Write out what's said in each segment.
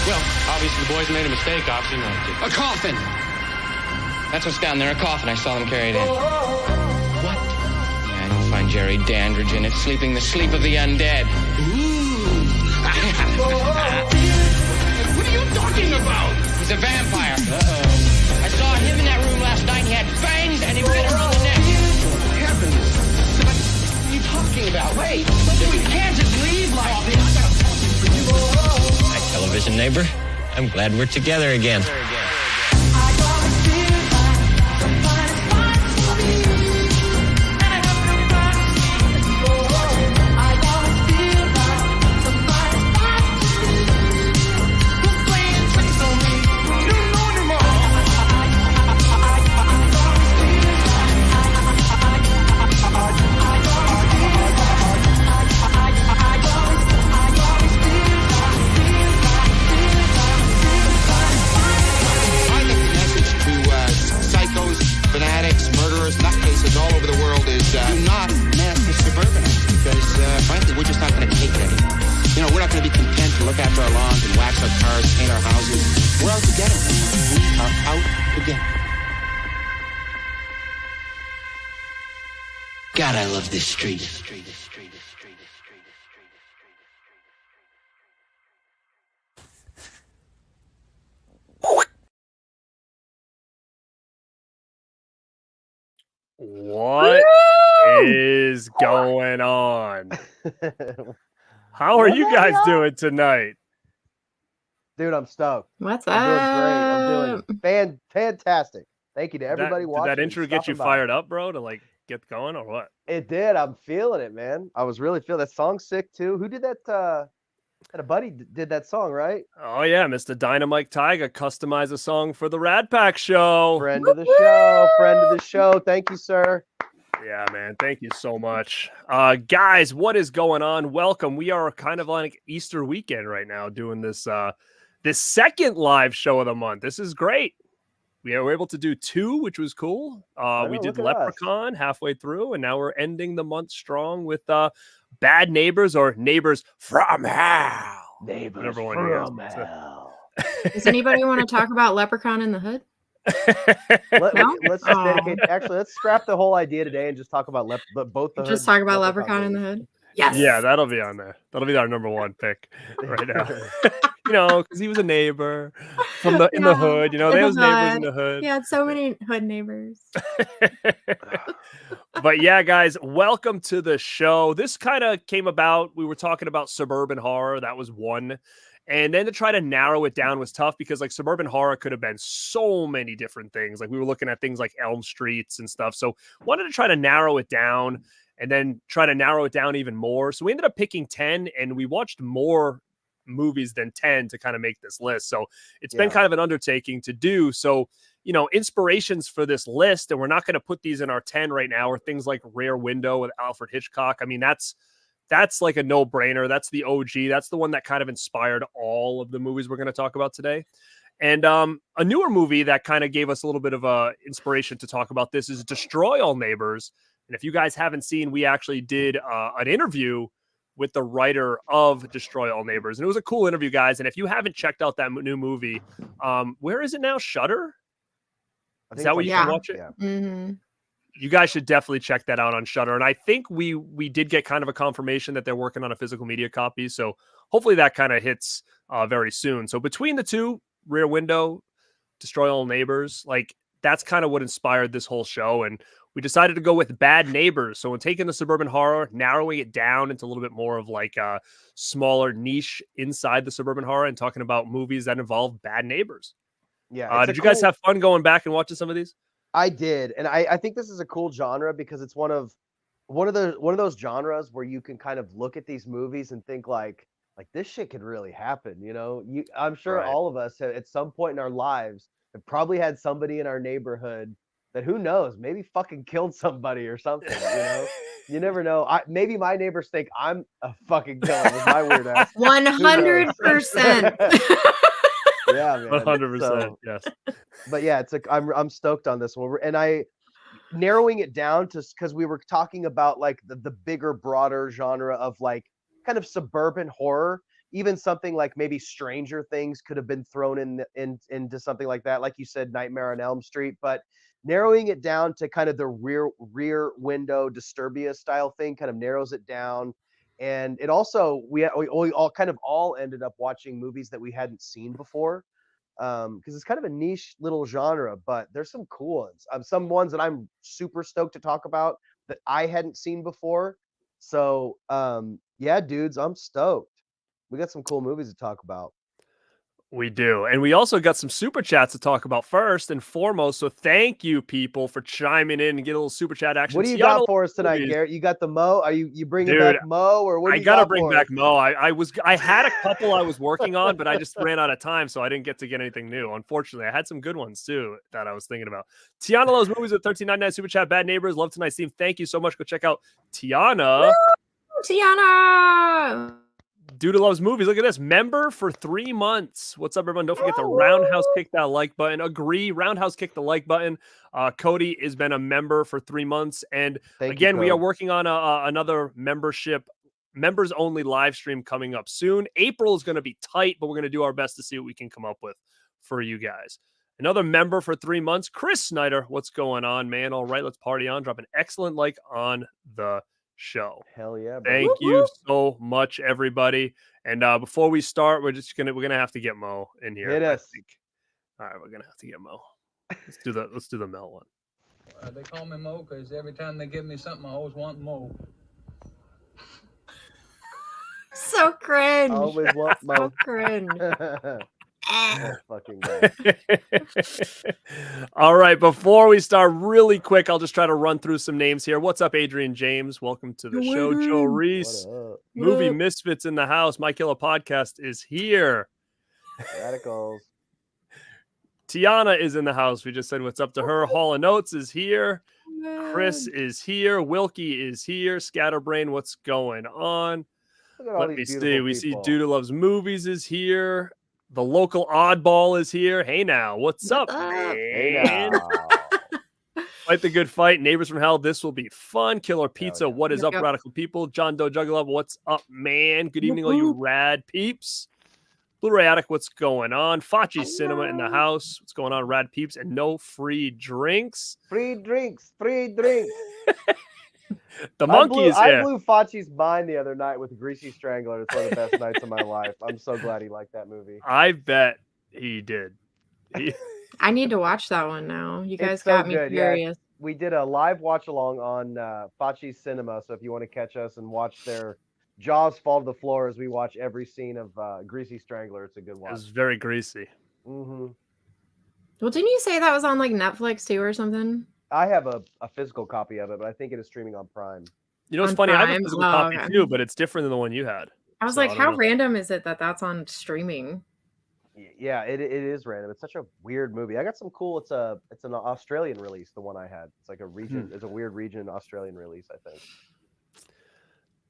Well, obviously the boys made a mistake, obviously. A coffin! That's what's down there, a coffin. I saw them carry it in. What? Yeah, you'll find Jerry Dandridge in it, sleeping the sleep of the undead. Ooh! What are you talking about? He's a vampire. Uh-oh. I saw him in that room last night. He had fangs and he bit her on the neck. Heavens! What are you talking about? Wait! We can't just leave like this. I got something for you. My television neighbor, I'm glad we're together again. All over the world is do not mess with suburbanites because frankly we're just not going to take it anymore. You know, we're not going to be content to look after our lawns and wax our cars, paint our houses. We're out to get them. We are out to get them. God, I love this street. What is going on? How are you guys doing tonight? Dude, I'm stoked. What's I'm doing great. I'm doing fantastic. Thank you to everybody watching. Did that intro get you fired up, bro, to like get going or what? It did. I'm feeling it, man. I was really feeling that song's sick too. Who did that? Had a buddy did that song, right? Oh yeah, Mr. Dynamite Tiger customized a song for the RadPack show. Friend of the show, friend of the show. Thank you, sir. Yeah, man. Thank you so much. Guys, what is going on? Welcome. We are kind of like Easter weekend right now doing this this second live show of the month. This is great. We were able to do 2, which was cool. We did Leprechaun halfway through, and now we're ending the month strong with Bad Neighbors or Neighbors from Hell. Neighbors from Hell. Does anybody want to talk about Leprechaun in the Hood? Let's dedicate. Actually, let's scrap the whole idea today and just talk about both. Just talk about Leprechaun in the Hood. Yes. Yeah, that'll be on there. That'll be our number 1 pick right now. You know, because he was a neighbor from in the hood. You know, there was neighbors in the hood. He had so many hood neighbors. But yeah, guys, welcome to the show. This kind of came about. We were talking about suburban horror. That was one. And then to try to narrow it down was tough because like suburban horror could have been so many different things. Like we were looking at things like Elm Streets and stuff. So wanted to try to narrow it down and then try to narrow it down even more. So we ended up picking 10 and we watched more movies than 10 to kind of make this list. So it's been kind of an undertaking to do. So, you know, inspirations for this list, and we're not going to put these in our 10 right now, are things like Rear Window with Alfred Hitchcock. I mean, that's like a no-brainer. That's the OG. That's the one that kind of inspired all of the movies we're going to talk about today. And a newer movie that kind of gave us a little bit of inspiration to talk about this is Destroy All Neighbors. And if you guys haven't seen, we actually did an interview with the writer of Destroy All Neighbors. And it was a cool interview, guys. And if you haven't checked out that new movie, where is it now? Shudder? Is that where you can watch it? Yeah. Mm-hmm. You guys should definitely check that out on Shudder. And I think we did get kind of a confirmation that they're working on a physical media copy. So hopefully that kind of hits very soon. So between the two, Rear Window, Destroy All Neighbors, like that's kind of what inspired this whole show. And we decided to go with Bad Neighbors. So when taking the suburban horror, narrowing it down into a little bit more of like a smaller niche inside the suburban horror and talking about movies that involve bad neighbors. Yeah. Did you guys have fun going back and watching some of these? I did. And I think this is a cool genre because it's one of those genres where you can kind of look at these movies and think like this shit could really happen. You know, I'm sure all of us at some point in our lives have probably had somebody in our neighborhood that, who knows, maybe fucking killed somebody or something, you know? You never know. Maybe my neighbors think I'm a fucking killer with my weird ass. 100%. Yeah, man. 100%. Yes. But yeah, I'm stoked on this one. And narrowing it down to, because we were talking about like the bigger, broader genre of like kind of suburban horror. even something like maybe Stranger Things could have been thrown into something like that. Like you said, Nightmare on Elm Street, but narrowing it down to kind of the rear window Disturbia style thing kind of narrows it down. And it also, we all kind of all ended up watching movies that we hadn't seen before. Because it's kind of a niche little genre, but there's some cool ones. Some ones that I'm super stoked to talk about that I hadn't seen before. So yeah, dudes, I'm stoked. We got some cool movies to talk about. We do. And we also got some super chats to talk about first and foremost. So thank you, people, for chiming in and get a little super chat action. What do you got for us tonight, Garrett? You got the Mo? Are you bringing back Mo, or what do you got? I gotta bring back Mo. I had a couple I was working on, but I just ran out of time, so I didn't get to get anything new. Unfortunately, I had some good ones too that I was thinking about. Tiana loves movies with 13.99 super chat. Bad Neighbors, love tonight's theme. Thank you so much. Go check out Tiana. Woo! Tiana. Dude loves movies. Look at this. Member for 3 months. What's up, everyone? Don't forget to roundhouse kick that like button. Agree. Roundhouse kick the like button. Cody has been a member for 3 months. And again, we are working on another membership, members only live stream coming up soon. April is going to be tight, but we're going to do our best to see what we can come up with for you guys. Another member for 3 months, Chris Snyder. What's going on, man? All right, let's party on. Drop an excellent like on the show. Hell yeah, bro. Thank you so much, everybody. And before we start, we're gonna have to get Mo in here. Hit us. All right, we're gonna have to get Mo. Let's do the Mel one. They call me Mo because every time they give me something, I always want Mo. So cringe. Always want Mo. So cringe. Fucking guy. All right, before we start, really quick, I'll just try to run through some names here. What's up, Adrian James? Welcome to the show. Joe Reese, Movie Misfits in the house. My Killer Podcast is here. Radicals. Tiana is in the house. We just said what's up to her. Hall of Notes is here. Chris is here. Wilkie is here. Scatterbrain, what's going on? Let me see. We see Dude Loves Movies is here. The local oddball is here. Hey now, what's up, man? Hey now. Fight the good fight. Neighbors from Hell. This will be fun. Killer Pizza. What is up, Radical People? John Doe Juggalove. What's up, man? Good evening, all you rad peeps. Blu-ray Attic. What's going on? Fachi Cinema in the house. What's going on, rad peeps? And no free drinks. Free drinks. Free drinks. The monkey is here. I blew Fachi's mind the other night with Greasy Strangler. It's one of the best nights of my life. I'm so glad he liked that movie. I bet he did. I need to watch that one now. You guys got me curious. Yeah, we did a live watch along on Fachi's Cinema. So if you want to catch us and watch their jaws fall to the floor as we watch every scene of Greasy Strangler, it's a good watch. It was very greasy. Mm-hmm. Well, didn't you say that was on like Netflix too or something? I have a physical copy of it, but I think it is streaming on Prime. You know, it's funny. I have a physical copy too, but it's different than the one you had. I was like, how random is it that that's on streaming? Yeah, it is random. It's such a weird movie. I got some cool. It's an Australian release. The one I had. It's like a region. It's a weird region Australian release, I think.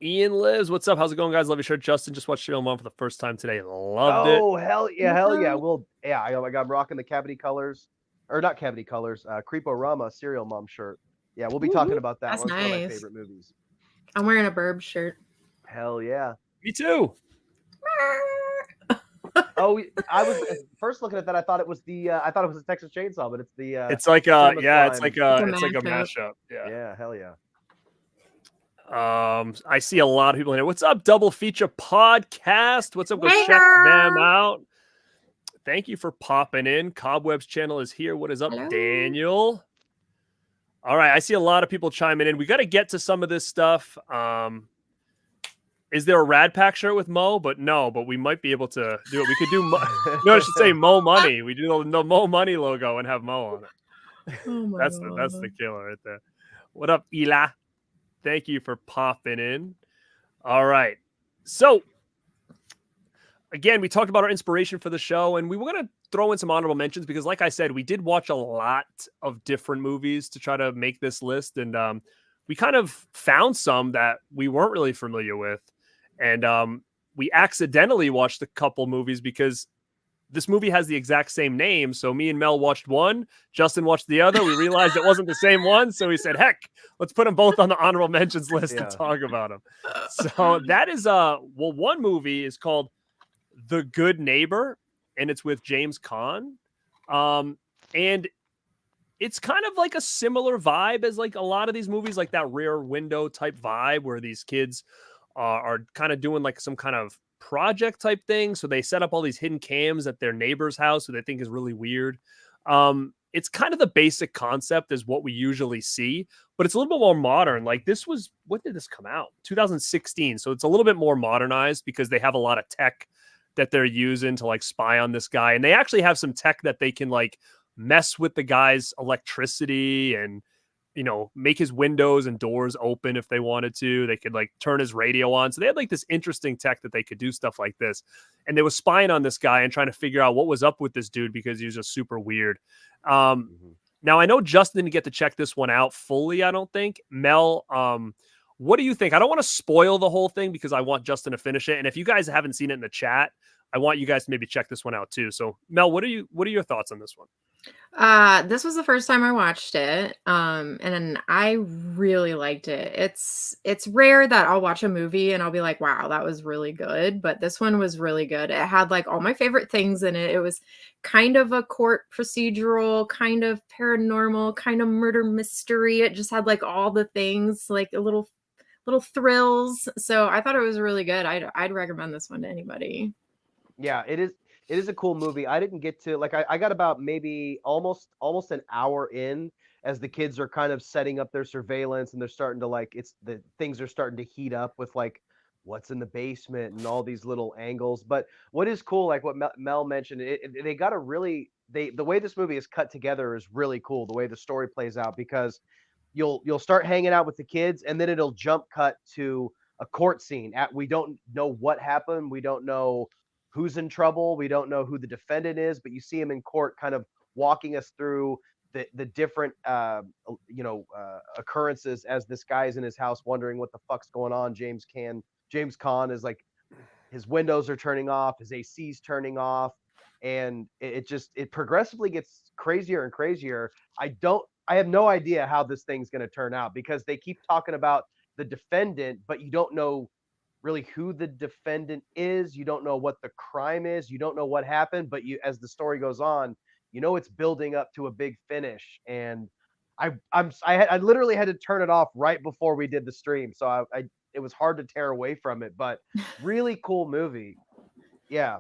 Ian Liz, what's up? How's it going, guys? Love your shirt. Justin just watched Serial Mom for the first time today. Loved it. Oh hell yeah! Well, yeah, I'm rocking the Cavity Colors, or not Cavity Colors. Creeporama Serial Mom shirt. Yeah, we'll be talking about that. That's one. nice. One of my favorite movies. I'm wearing a Burbs shirt. Hell yeah! Me too. Oh, I was first looking at that. I thought it was the Texas Chainsaw, but it's the. It's like it's like a mashup. Yeah. Yeah. Hell yeah. I see a lot of people in here. What's up, Double Feature Podcast? What's up? Go check them out. Thank you for popping in. Cobweb's channel is here. What is up, Daniel? All right, I see a lot of people chiming in. We got to get to some of this stuff. Is there a Rad Pack shirt with Mo? But we might be able to do it. We could do. I should say Mo Money. We do the Mo Money logo and have Mo on it. Oh that's the killer right there. What up, Ela? Thank you for popping in. All right. So, again, we talked about our inspiration for the show, and we were going to throw in some honorable mentions because, like I said, we did watch a lot of different movies to try to make this list, and we kind of found some that we weren't really familiar with, and we accidentally watched a couple movies because this movie has the exact same name. So me and Mel watched one, Justin watched the other. We realized it wasn't the same one. So we said, heck, let's put them both on the honorable mentions list and talk about them. So that is, one movie is called The Good Neighbor, and it's with James Caan. And it's kind of like a similar vibe as like a lot of these movies, like that Rear Window type vibe where these kids are kind of doing like some kind of project type thing. So they set up all these hidden cams at their neighbor's house, who they think is really weird. It's kind of the basic concept as what we usually see, but it's a little bit more modern. Like this was, when did this come out? 2016. So it's a little bit more modernized because they have a lot of tech that they're using to like spy on this guy. And they actually have some tech that they can like mess with the guy's electricity and, you know, make his windows and doors open if they wanted to. They could like turn his radio on. So they had like this interesting tech that they could do stuff like this. And they were spying on this guy and trying to figure out what was up with this dude because he was just super weird. Now I know Justin didn't get to check this one out fully, I don't think. Mel, what do you think? I don't want to spoil the whole thing because I want Justin to finish it. And if you guys haven't seen it in the chat, I want you guys to maybe check this one out too. So Mel, what are your thoughts on this one? This was the first time I watched it. And I really liked it. It's rare that I'll watch a movie and I'll be like, wow, that was really good. But this one was really good. It had like all my favorite things in it. It was kind of a court procedural, kind of paranormal, kind of murder mystery. It just had like all the things, like a little thrills. So I thought it was really good. I'd recommend this one to anybody. Yeah, it is a cool movie. I didn't get to, like, I got about maybe almost an hour in as the kids are kind of setting up their surveillance and they're starting to like, the things are starting to heat up with like what's in the basement and all these little angles. But what is cool, like what Mel mentioned, they got a really, the way this movie is cut together is really cool. The way the story plays out, because you'll start hanging out with the kids and then it'll jump cut to a court scene. We don't know what happened. We don't know who's in trouble. We don't know who the defendant is, but you see him in court kind of walking us through the different occurrences as this guy's in his house wondering what the fuck's going on. James Caan is like, his windows are turning off, his AC's turning off, and it progressively gets crazier and crazier. I have no idea how this thing's going to turn out because they keep talking about the defendant, but you don't know really who the defendant is. You don't know what the crime is. You don't know what happened, but as the story goes on, you know, it's building up to a big finish. And I literally had to turn it off right before we did the stream. So it was hard to tear away from it, but really cool movie. Yeah.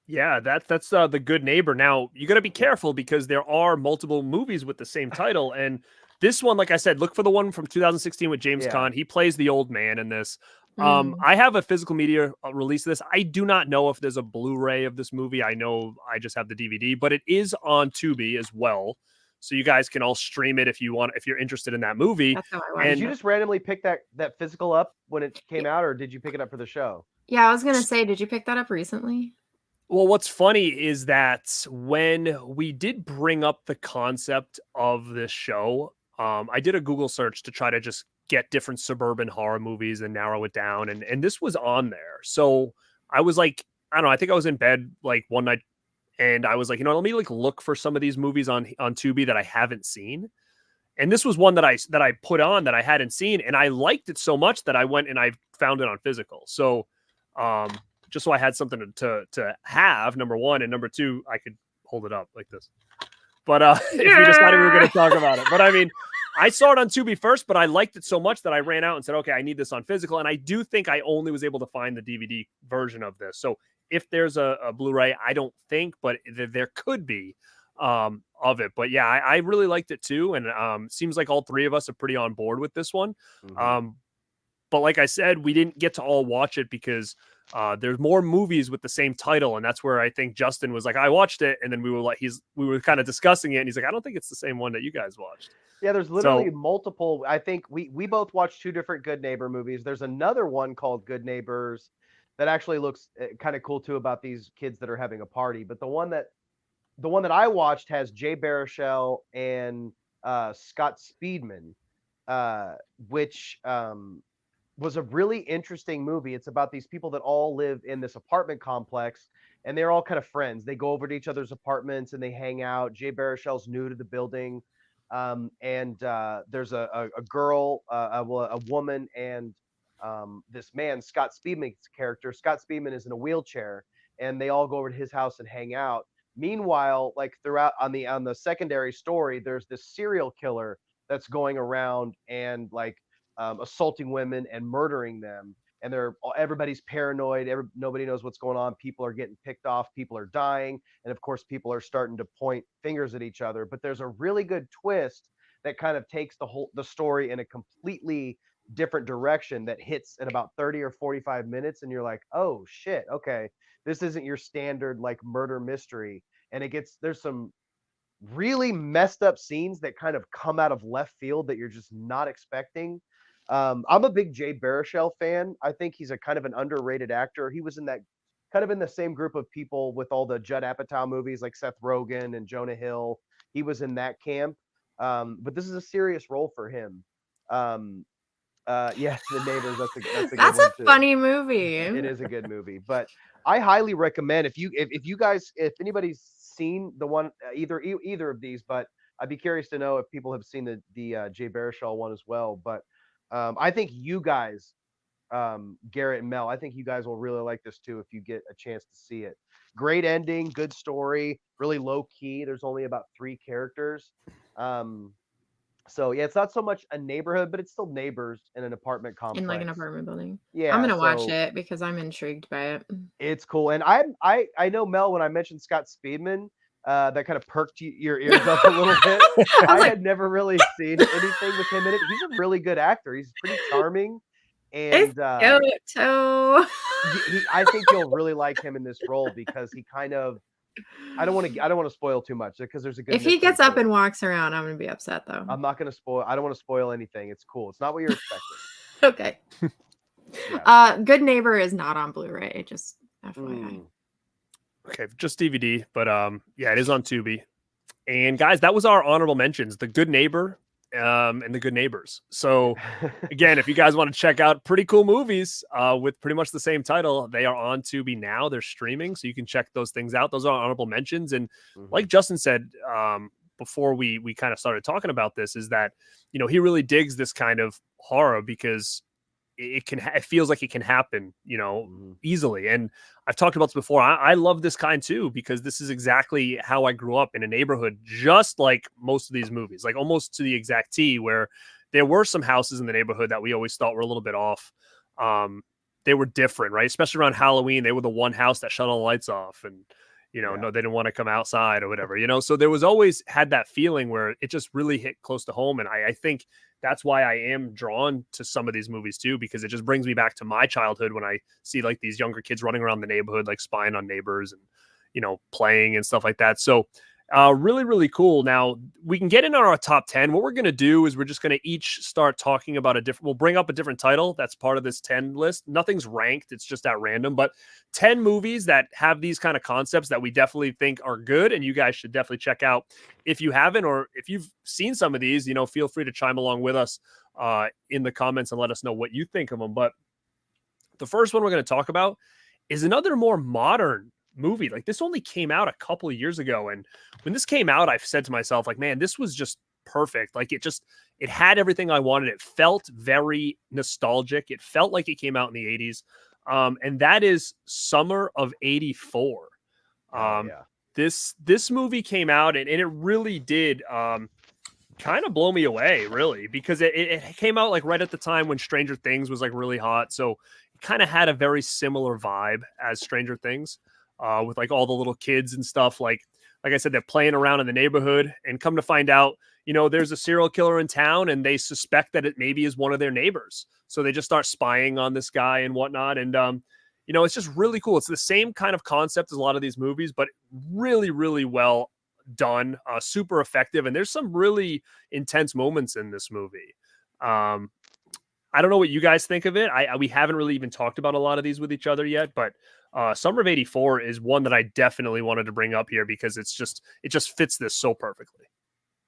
Yeah, that's The Good Neighbor. Now you got to be careful because there are multiple movies with the same title. And this one, like I said, look for the one from 2016 with James Caan. He plays the old man in this. I have a physical media release of this. I do not know if there's a Blu-ray of this movie. I know I just have the DVD, but it is on Tubi as well. So you guys can all stream it if you want, if you're interested in that movie. That's how I watched Did you just randomly pick that physical up when it came out, or did you pick it up for the show? Yeah, I was going to say, did you pick that up recently? Well, what's funny is that when we did bring up the concept of this show, I did a Google search to try to just get different suburban horror movies and narrow it down. And this was on there. So I was like, I don't know, I think I was in bed like one night and I was like, let me like look for some of these movies on Tubi that I haven't seen. And this was one that I put on that I hadn't seen. And I liked it so much that I went and I found it on physical. So, just so I had something to have, number one, and number two, I could hold it up like this. But if we decided we were going to talk about it, but I mean, I saw it on Tubi first, but I liked it so much that I ran out and said, okay, I need this on physical. And I do think I only was able to find the DVD version of this. So if there's a Blu-ray, I don't think, but there could be of it. But yeah, I really liked it too. And seems like all three of us are pretty on board with this one. Mm-hmm. But like I said, we didn't get to all watch it because there's more movies with the same title. And that's where I think Justin was like, I watched it. And then we were kind of discussing it. And he's like, I don't think it's the same one that you guys watched. Yeah, there's literally multiple. I think we both watched two different Good Neighbor movies. There's another one called Good Neighbors that actually looks kind of cool too, about these kids that are having a party. But the one that I watched has Jay Baruchel and Scott Speedman, which was a really interesting movie. It's about these people that all live in this apartment complex, and they're all kind of friends. They go over to each other's apartments and they hang out. Jay Baruchel's new to the building. And there's a girl, a woman, and this man, Scott Speedman's character. Scott Speedman is in a wheelchair, and they all go over to his house and hang out. Meanwhile, like throughout on the secondary story, there's this serial killer that's going around and like assaulting women and murdering them. And everybody's paranoid. Nobody knows what's going on. People are getting picked off. People are dying, and of course, people are starting to point fingers at each other. But there's a really good twist that kind of takes the story in a completely different direction that hits in about 30 or 45 minutes, and you're like, oh shit, okay, this isn't your standard like murder mystery. And there's some really messed up scenes that kind of come out of left field that you're just not expecting. I'm a big Jay Baruchel fan. I think he's a kind of an underrated actor. He was in that kind of in the same group of people with all the Judd Apatow movies like Seth Rogen and Jonah Hill. He was in that camp. But this is a serious role for him. Yes, The Neighbors. That's a good That's one a too. funny movie. It is a good movie, but I highly recommend if you guys, if anybody's seen the one either of these, but I'd be curious to know if people have seen the Jay Baruchel one as well. But I think you guys, Garrett and Mel, I think you guys will really like this too if you get a chance to see it. Great ending, good story, really low key. There's only about 3 characters. So yeah, it's not so much a neighborhood, but it's still neighbors in an apartment complex. In like an apartment building. Yeah, I'm gonna watch it because I'm intrigued by it. It's cool. And I know, Mel, when I mentioned Scott Speedman, that kind of perked your ears up a little bit. I had never really seen anything with him in it. He's a really good actor. He's pretty charming. And too. I think you'll really like him in this role because he kind of, I don't want to spoil too much because there's a good. If he gets up and walks around, I'm gonna be upset though. I'm not gonna spoil. I don't want to spoil anything. It's cool. It's not what you're Okay. expecting. Yeah. Good Neighbor is not on Blu-ray. Just FYI. Okay, just DVD, but yeah, it is on Tubi. And guys, that was our honorable mentions: The Good Neighbor, and The Good Neighbors. So again, if you guys want to check out pretty cool movies with pretty much the same title, they are on Tubi now. They're streaming, so you can check those things out. Those are honorable mentions. And like Justin said before we kind of started talking about this, is that, you know, he really digs this kind of horror because it feels like it can happen, you know, easily. And I've talked about this before. I love this kind too, because this is exactly how I grew up, in a neighborhood, just like most of these movies, like almost to the exact T, where there were some houses in the neighborhood that we always thought were a little bit off. They were different, right? Especially around Halloween, they were the one house that shut all the lights off, and, you know, no, they didn't want to come outside or whatever, you know? So there was always had that feeling where it just really hit close to home. And I think that's why I am drawn to some of these movies too, because it just brings me back to my childhood when I see like these younger kids running around the neighborhood, like spying on neighbors and, you know, playing and stuff like that. So really, really cool. Now we can get into our top 10. What we're going to do is we're just going to each start talking about we'll bring up a different title that's part of this 10 list. Nothing's ranked. It's just at random, but 10 movies that have these kind of concepts that we definitely think are good. And you guys should definitely check out if you haven't, or if you've seen some of these, you know, feel free to chime along with us in the comments and let us know what you think of them. But the first one we're going to talk about is another more modern movie. Like, this only came out a couple of years ago, and when this came out, I've said to myself, like, man, this was just perfect. Like, it had everything I wanted. It felt very nostalgic. It felt like it came out in the 80s. And that is Summer of '84. This movie came out, and it really did kind of blow me away, really, because it came out like right at the time when Stranger Things was like really hot. So it kind of had a very similar vibe as Stranger Things, with like all the little kids and stuff. Like I said, they're playing around in the neighborhood, and come to find out, you know, there's a serial killer in town, and they suspect that it maybe is one of their neighbors. So they just start spying on this guy and whatnot. And, you know, it's just really cool. It's the same kind of concept as a lot of these movies, but really, really well done, super effective. And there's some really intense moments in this movie. I don't know what you guys think of it. We haven't really even talked about a lot of these with each other yet, but Summer of '84 is one that I definitely wanted to bring up here because it just fits this so perfectly.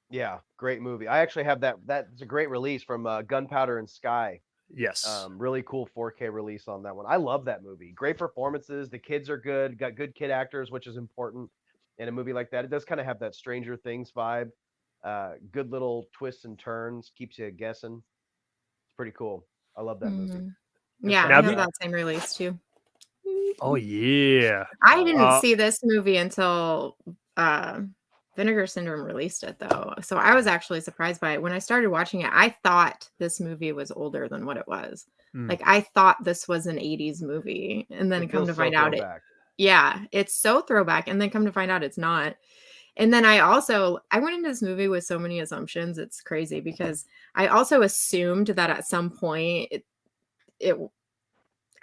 Yeah, great movie. I actually have that. That's a great release from Gunpowder and Sky. Yes. Really cool 4K release on that one. I love that movie. Great performances. The kids are good. Got good kid actors, which is important in a movie like that. It does kind of have that Stranger Things vibe. Good little twists and turns. Keeps you guessing. It's pretty cool. I love that movie. Yeah, Now I have have you- that same release too. Oh yeah. I didn't Uh, see this movie until Vinegar Syndrome released it though. So I was actually surprised by it. When I started watching it, I thought this movie was older than what it was. Hmm. Like I thought this was an 80s movie. And then It come feels to so find out throwback. it's so throwback. And then come to find out it's not. And then I went into this movie with so many assumptions. It's crazy because I also assumed that at some point it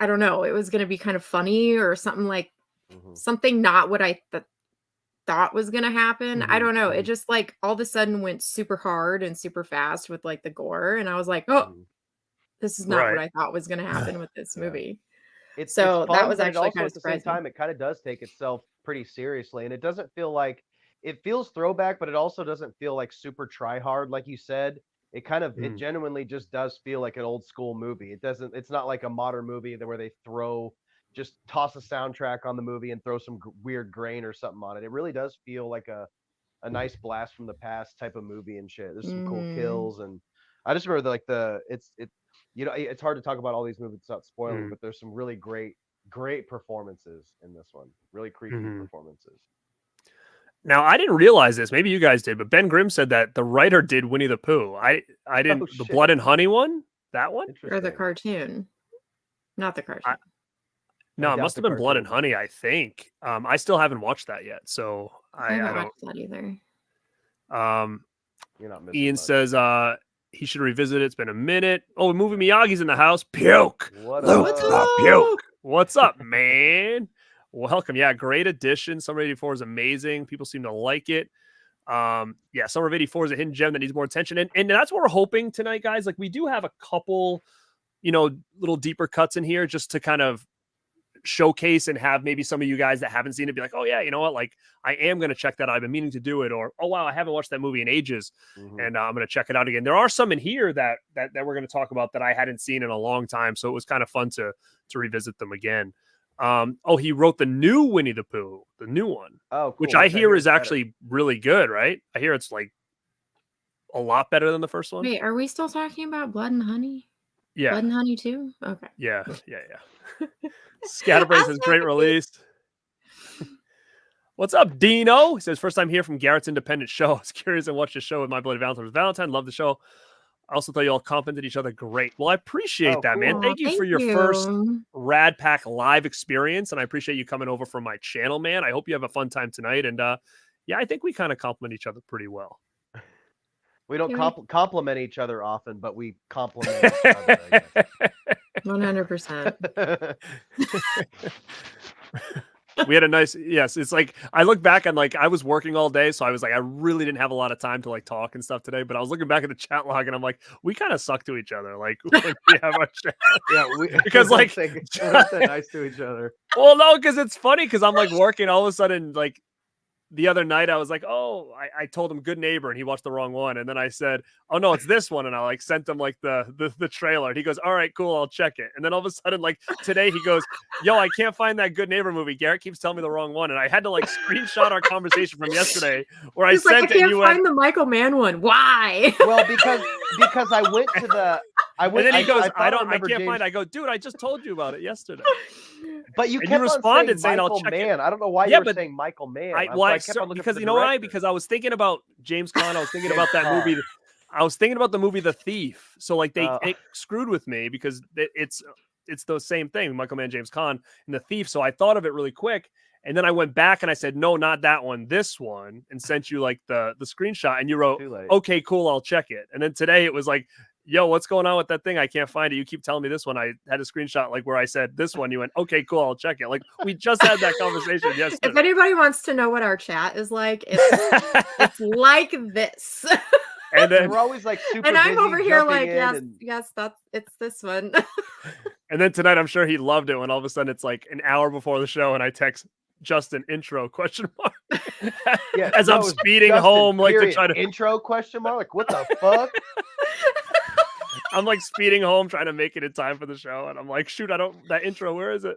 I don't know, it was going to be kind of funny or something like something not what I thought was going to happen. I don't know. It just like all of a sudden went super hard and super fast with like the gore. And I was like, oh, this is not what I thought was going to happen with this movie. It's So fun, that was but it actually also kind of at the same surprising. time it kind of does take itself pretty seriously, and it doesn't feel like it feels throwback, but it also doesn't feel like super try hard, like you said. It kind of it genuinely just does feel like an old school movie. It's not like a modern movie where they just toss a soundtrack on the movie and throw some weird grain or something on it. It really does feel like a nice blast from the past type of movie and shit. There's some cool kills, and I just remember it's hard to talk about all these movies without spoiling, but there's some really great performances in this one. Really creepy performances. Now I didn't realize this. Maybe you guys did, but Ben Grimm said that the writer did Winnie the Pooh. I didn't. The shit. Blood and Honey one, that one, Or the cartoon, not the cartoon. No, it doubt must the have been Blood and cartoon. Honey. I think. I still haven't watched that yet, so I haven't I don't. watched that either. You're not missing Ian much. says he should revisit it. It's been a minute. Oh, movie Miyagi's in the house. Puke. What Luke up? the Puke. What's up, man? Welcome. Yeah, great addition. Summer of '84 is amazing. People seem to like it. Yeah, Summer of '84 is a hidden gem that needs more attention. And that's what we're hoping tonight, guys. Like we do have a couple, little deeper cuts in here just to kind of showcase and have maybe some of you guys that haven't seen it be like, oh yeah, you know what? Like I am going to check that out. I've been meaning to do it. Or, oh wow, I haven't watched that movie in ages and I'm going to check it out again. There are some in here that we're going to talk about that I hadn't seen in a long time. So it was kind of fun to revisit them again. He wrote the new Winnie the Pooh, the new one, cool. which I hear is better. actually really good, right? I hear it's like a lot better than the first one. Wait, are we still talking about Blood and Honey? Yeah. Blood and Honey too? Okay. Yeah. Scatterbrain says great release. What's up, Dino? He says first time here from Garrett's independent show. I was curious and watched the show with My Bloody Valentine. Valentine, love the show. I also thought you all complimented each other great. Well, I appreciate that, man. Thank you for your first Rad Pack live experience, and I appreciate you coming over from my channel, man. I hope you have a fun time tonight. And yeah, I think we kind of compliment each other pretty well. We don't compliment each other often, but we compliment each other, I guess. 100%. We had a nice, yes. It's like, I look back and like, I was working all day. So I was like, I really didn't have a lot of time to like talk and stuff today, but I was looking back at the chat log and I'm like, we kind of suck to each other. Like we have our chat. Yeah. Because like, we're not that nice to each other. Well, no, because it's funny because I'm like working all of a sudden, like the other night I was like, oh, I told him Good Neighbor and he watched the wrong one. And then I said, oh no, it's this one. And I like sent him like the trailer and he goes, all right, cool. I'll check it. And then all of a sudden, like today he goes, yo, I can't find that Good Neighbor movie. Garrett keeps telling me the wrong one. And I had to like screenshot our conversation from yesterday where I sent it. I can't find the Michael Mann one. Why? Well, because I went to the, and then he goes, I can't James... find it. I go, dude, I just told you about it yesterday. But you and kept you responded saying I'll Michael check Mann. it. I don't know why you were saying Michael Mann. Because you know why? Because I was thinking about James Caan. I was thinking about that movie. I was thinking about the movie The Thief. So like it screwed with me because it's the same thing. Michael Mann, James Caan, and The Thief. So I thought of it really quick. And then I went back and I said, no, not that one, this one, and sent you like the screenshot. And you wrote, okay, cool, I'll check it. And then today it was like, yo, what's going on with that thing? I can't find it. You keep telling me this one. I had a screenshot like where I said this one. You went, okay, cool, I'll check it. Like we just had that conversation yesterday. If anybody wants to know what our chat is like, it's like this. And then we're always like super and I'm busy over here like, yes, it's this one. And then tonight, I'm sure he loved it when all of a sudden it's like an hour before the show and I text Justin intro ? Yeah, as I'm speeding Justin, home, like period. to try to intro ? Like what the fuck? I'm like speeding home trying to make it in time for the show, and I'm like, shoot, that intro. Where is it?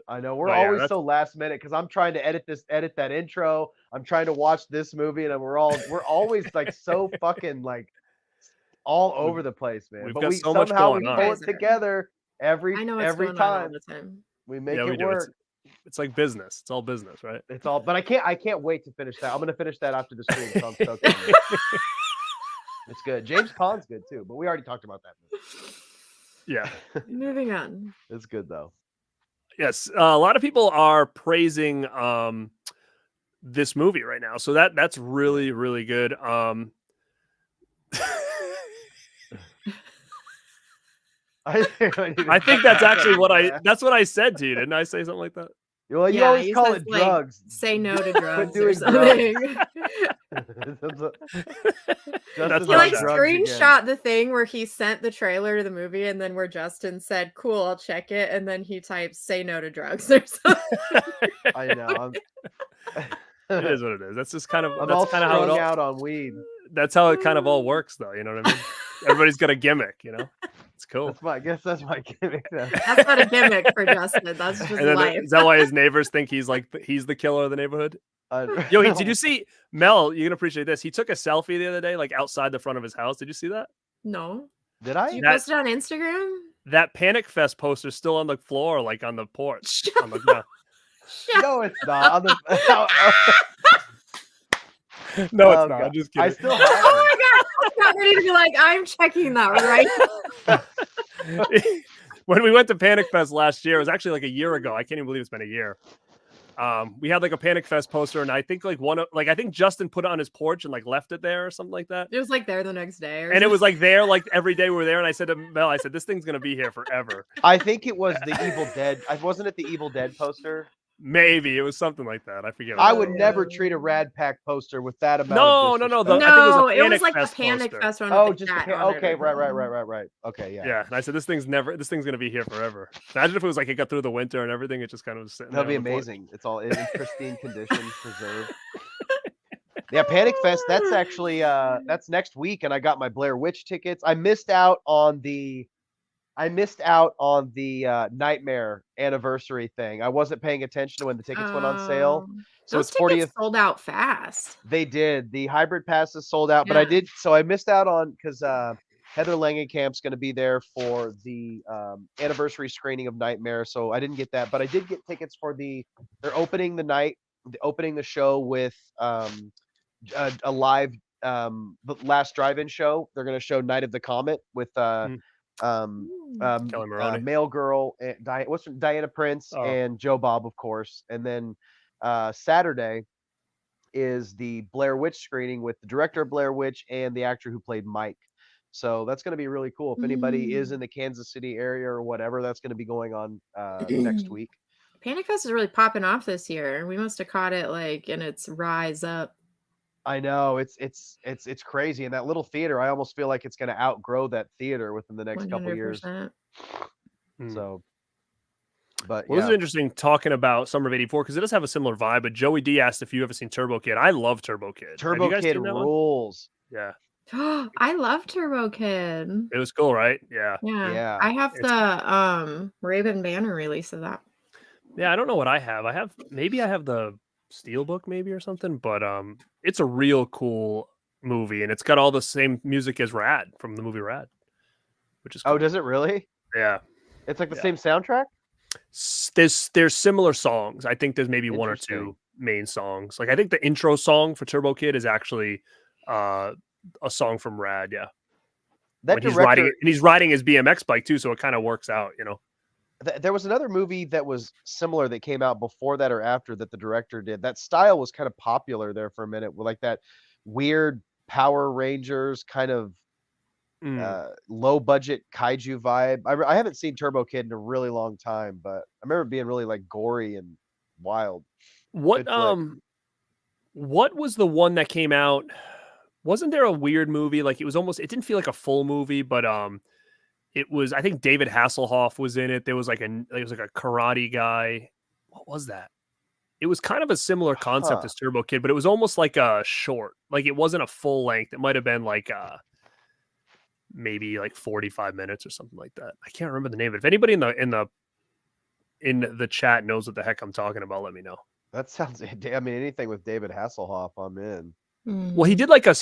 I know we're always so last minute because I'm trying to edit that intro. I'm trying to watch this movie, and we're always like so fucking like all over the place, man. We've but got we so much somehow going we on. pull it together I know what's going on all time the time. we make Yeah, we it do. work. It's like business. It's all business, right? It's all, but I can't wait to finish that. I'm gonna finish that after the stream. So I'm stoked on it. It's good. James Caan's good too, but we already talked about that movie. Yeah. Moving on. It's good though. Yes. A lot of people are praising this movie right now. So that's really, really good. I think that's actually that's what I said to you. Didn't I say something like that? Well, you Yeah, always he call says, it like, drugs. Say no to drugs or doing something. That's He not like drugs screenshot the thing where he sent the trailer to the movie, and then where Justin said, "Cool, I'll check it," and then he types "say no to drugs" or something. I know. It is what it is. That's just kind of I'm that's all kind of how it strung all, out on weed. that's how it kind of all works, though. You know what I mean? Everybody's got a gimmick. You know, it's cool. I guess that's my gimmick. Now. That's not a gimmick for Justin. That's just And then life. is that why his neighbors think he's like he's the killer of the neighborhood? Yo, did you see Mel? You're gonna appreciate this. He took a selfie the other day, like outside the front of his house. Did you see that? No. Did I? Did you post it on Instagram? That Panic Fest poster's still on the floor, like on the porch. On the ground. No, it's not. On the... No, it's Oh, not. God. I'm just kidding. I still have Oh my god! I'm not ready to be like, I'm checking that right. When we went to Panic Fest last year, it was actually like a year ago. I can't even believe it's been a year. We had like a Panic Fest poster, and I think like I think Justin put it on his porch and like left it there or something like that. It was like there the next day, And it was like there, like every day we were there. And I said to Mel, I said, this thing's gonna be here forever. I think it was the Evil Dead. Wasn't it the Evil Dead poster? Maybe it was something like that. I forget. I would never treat a Rad Pack poster with that amount. No. of I disrespect. think it was a it was Panic like Fest the Panic poster. Fest one. Oh, with the just cat on it okay, or something. right. Okay, yeah. Yeah, and I said this thing's gonna be here forever. Imagine if it was like it got through the winter and everything. It just kind of was sitting. That'd be there on the porch. amazing. It's all in pristine condition, preserved. Yeah, Panic Fest. That's actually that's next week, and I got my Blair Witch tickets. I missed out on the Nightmare anniversary thing. I wasn't paying attention to when the tickets went on sale. So Those it's 40th. tickets sold out fast. They did. The hybrid passes sold out, but I did. So I missed out on because Heather Langenkamp's going to be there for the anniversary screening of Nightmare. So I didn't get that, but I did get tickets for they're opening the show with a live the last drive-in show. They're going to show Night of the Comet with Kelly Maroney. Male Girl, Diana Prince and Joe Bob, of course. And then Saturday is the Blair Witch screening with the director of Blair Witch and the actor who played Mike. So that's going to be really cool. If anybody is in the Kansas City area or whatever, that's going to be going on next week. Panic Fest is really popping off this year. We must have caught it like in its rise up. I know it's crazy. In that little theater, I almost feel like it's going to outgrow that theater within the next couple years. 100%. So, but Well, this is interesting talking about Summer of '84 because it does have a similar vibe. But Joey D asked if you ever seen Turbo Kid. I love Turbo Kid. Turbo Kid rules. Yeah, I love Turbo Kid. it was cool, right? Yeah. Yeah. I have the Raven Banner release of that. Yeah, I don't know what I have. I have the Steelbook maybe or something, but it's a real cool movie and it's got all the same music as Rad from the movie Rad, which is cool. Oh, does it really? Yeah. It's like the same soundtrack? There's similar songs. I think there's maybe one or two main songs. Like I think the intro song for Turbo Kid is actually a song from Rad, yeah. That He's riding his BMX bike too, so it kind of works out, you know. There was another movie that was similar that came out before that or after that the director did. That style was kind of popular there for a minute, with like that weird Power Rangers kind of low budget kaiju vibe. I haven't seen Turbo Kid in a really long time, but I remember it being really like gory and wild. What was the one that came out? Wasn't there a weird movie? Like it didn't feel like a full movie, but it was, I think David Hasselhoff was in it. There was like a karate guy. What was that? It was kind of a similar concept as Turbo Kid, but it was almost like a short. Like it wasn't a full length. It might have been like maybe like 45 minutes or something like that. I can't remember the name of it. If anybody in the chat knows what the heck I'm talking about, let me know. That sounds. I mean, anything with David Hasselhoff, I'm in. Well, he did like a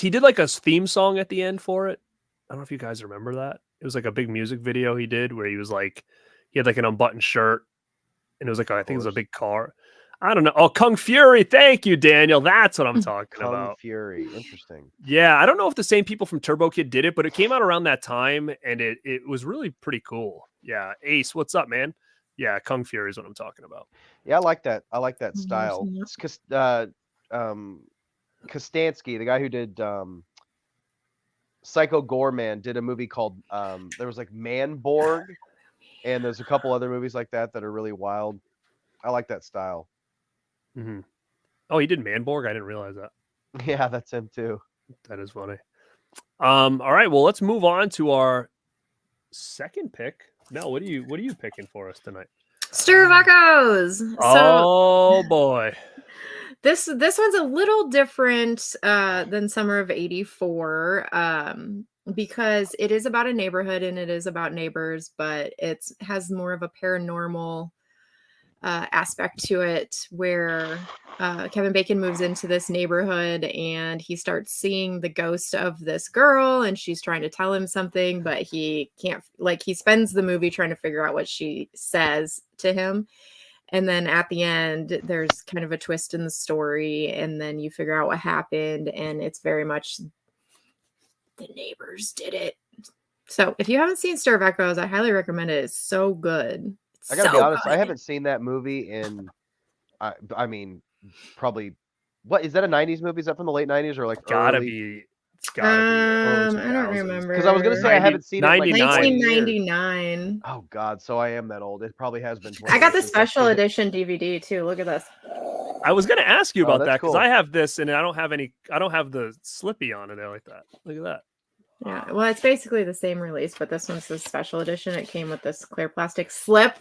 theme song at the end for it. I don't know if you guys remember that. It was like a big music video he did where he was like, He had like an unbuttoned shirt, and it was like I think it was a big car. I don't know. Oh, Kung Fury. Thank you, Daniel. That's what I'm talking Kung about. Fury. Interesting. Yeah, I don't know if the same people from Turbo Kid did it, but it came out around that time, and it was really pretty cool. Yeah, Ace, what's up, man? Yeah, Kung Fury is what I'm talking about. Yeah, I like that. I like that Mhm, style. yeah. It's Kostansky, the guy who did Psycho Gorman, did a movie called there was like Manborg, and there's a couple other movies like that that are really wild. I like that style. Mm-hmm. Oh, he did Manborg? I didn't realize that. Yeah, that's him too. That is funny. All right, well, let's move on to our second pick. Mel, what are you picking for us tonight? Stir of Echoes. Oh boy. This one's a little different than Summer of '84 because it is about a neighborhood and it is about neighbors, but it has more of a paranormal aspect to it where Kevin Bacon moves into this neighborhood and he starts seeing the ghost of this girl and she's trying to tell him something, but he can't, like, he spends the movie trying to figure out what she says to him. And then at the end, there's kind of a twist in the story, and then you figure out what happened, and it's very much the neighbors did it. So if you haven't seen Stir of Echoes, I highly recommend it. It's so good. I gotta be honest, I haven't seen that movie in I mean probably what is that a 90s movie? Is that from the late 90s or like It's gotta early? be early I don't 2000s. remember. Because I was gonna say I haven't seen it in like 99. 1999. Oh God, so I am that old. It probably has been 20 I got the years since I've special seen it. edition DVD too. Look at this. I was gonna ask you Oh, about that's that because cool. I have this and I don't have the Slippy on it there like that. Look at that. Yeah, well, it's basically the same release, but this one's the special edition. It came with this clear plastic slip.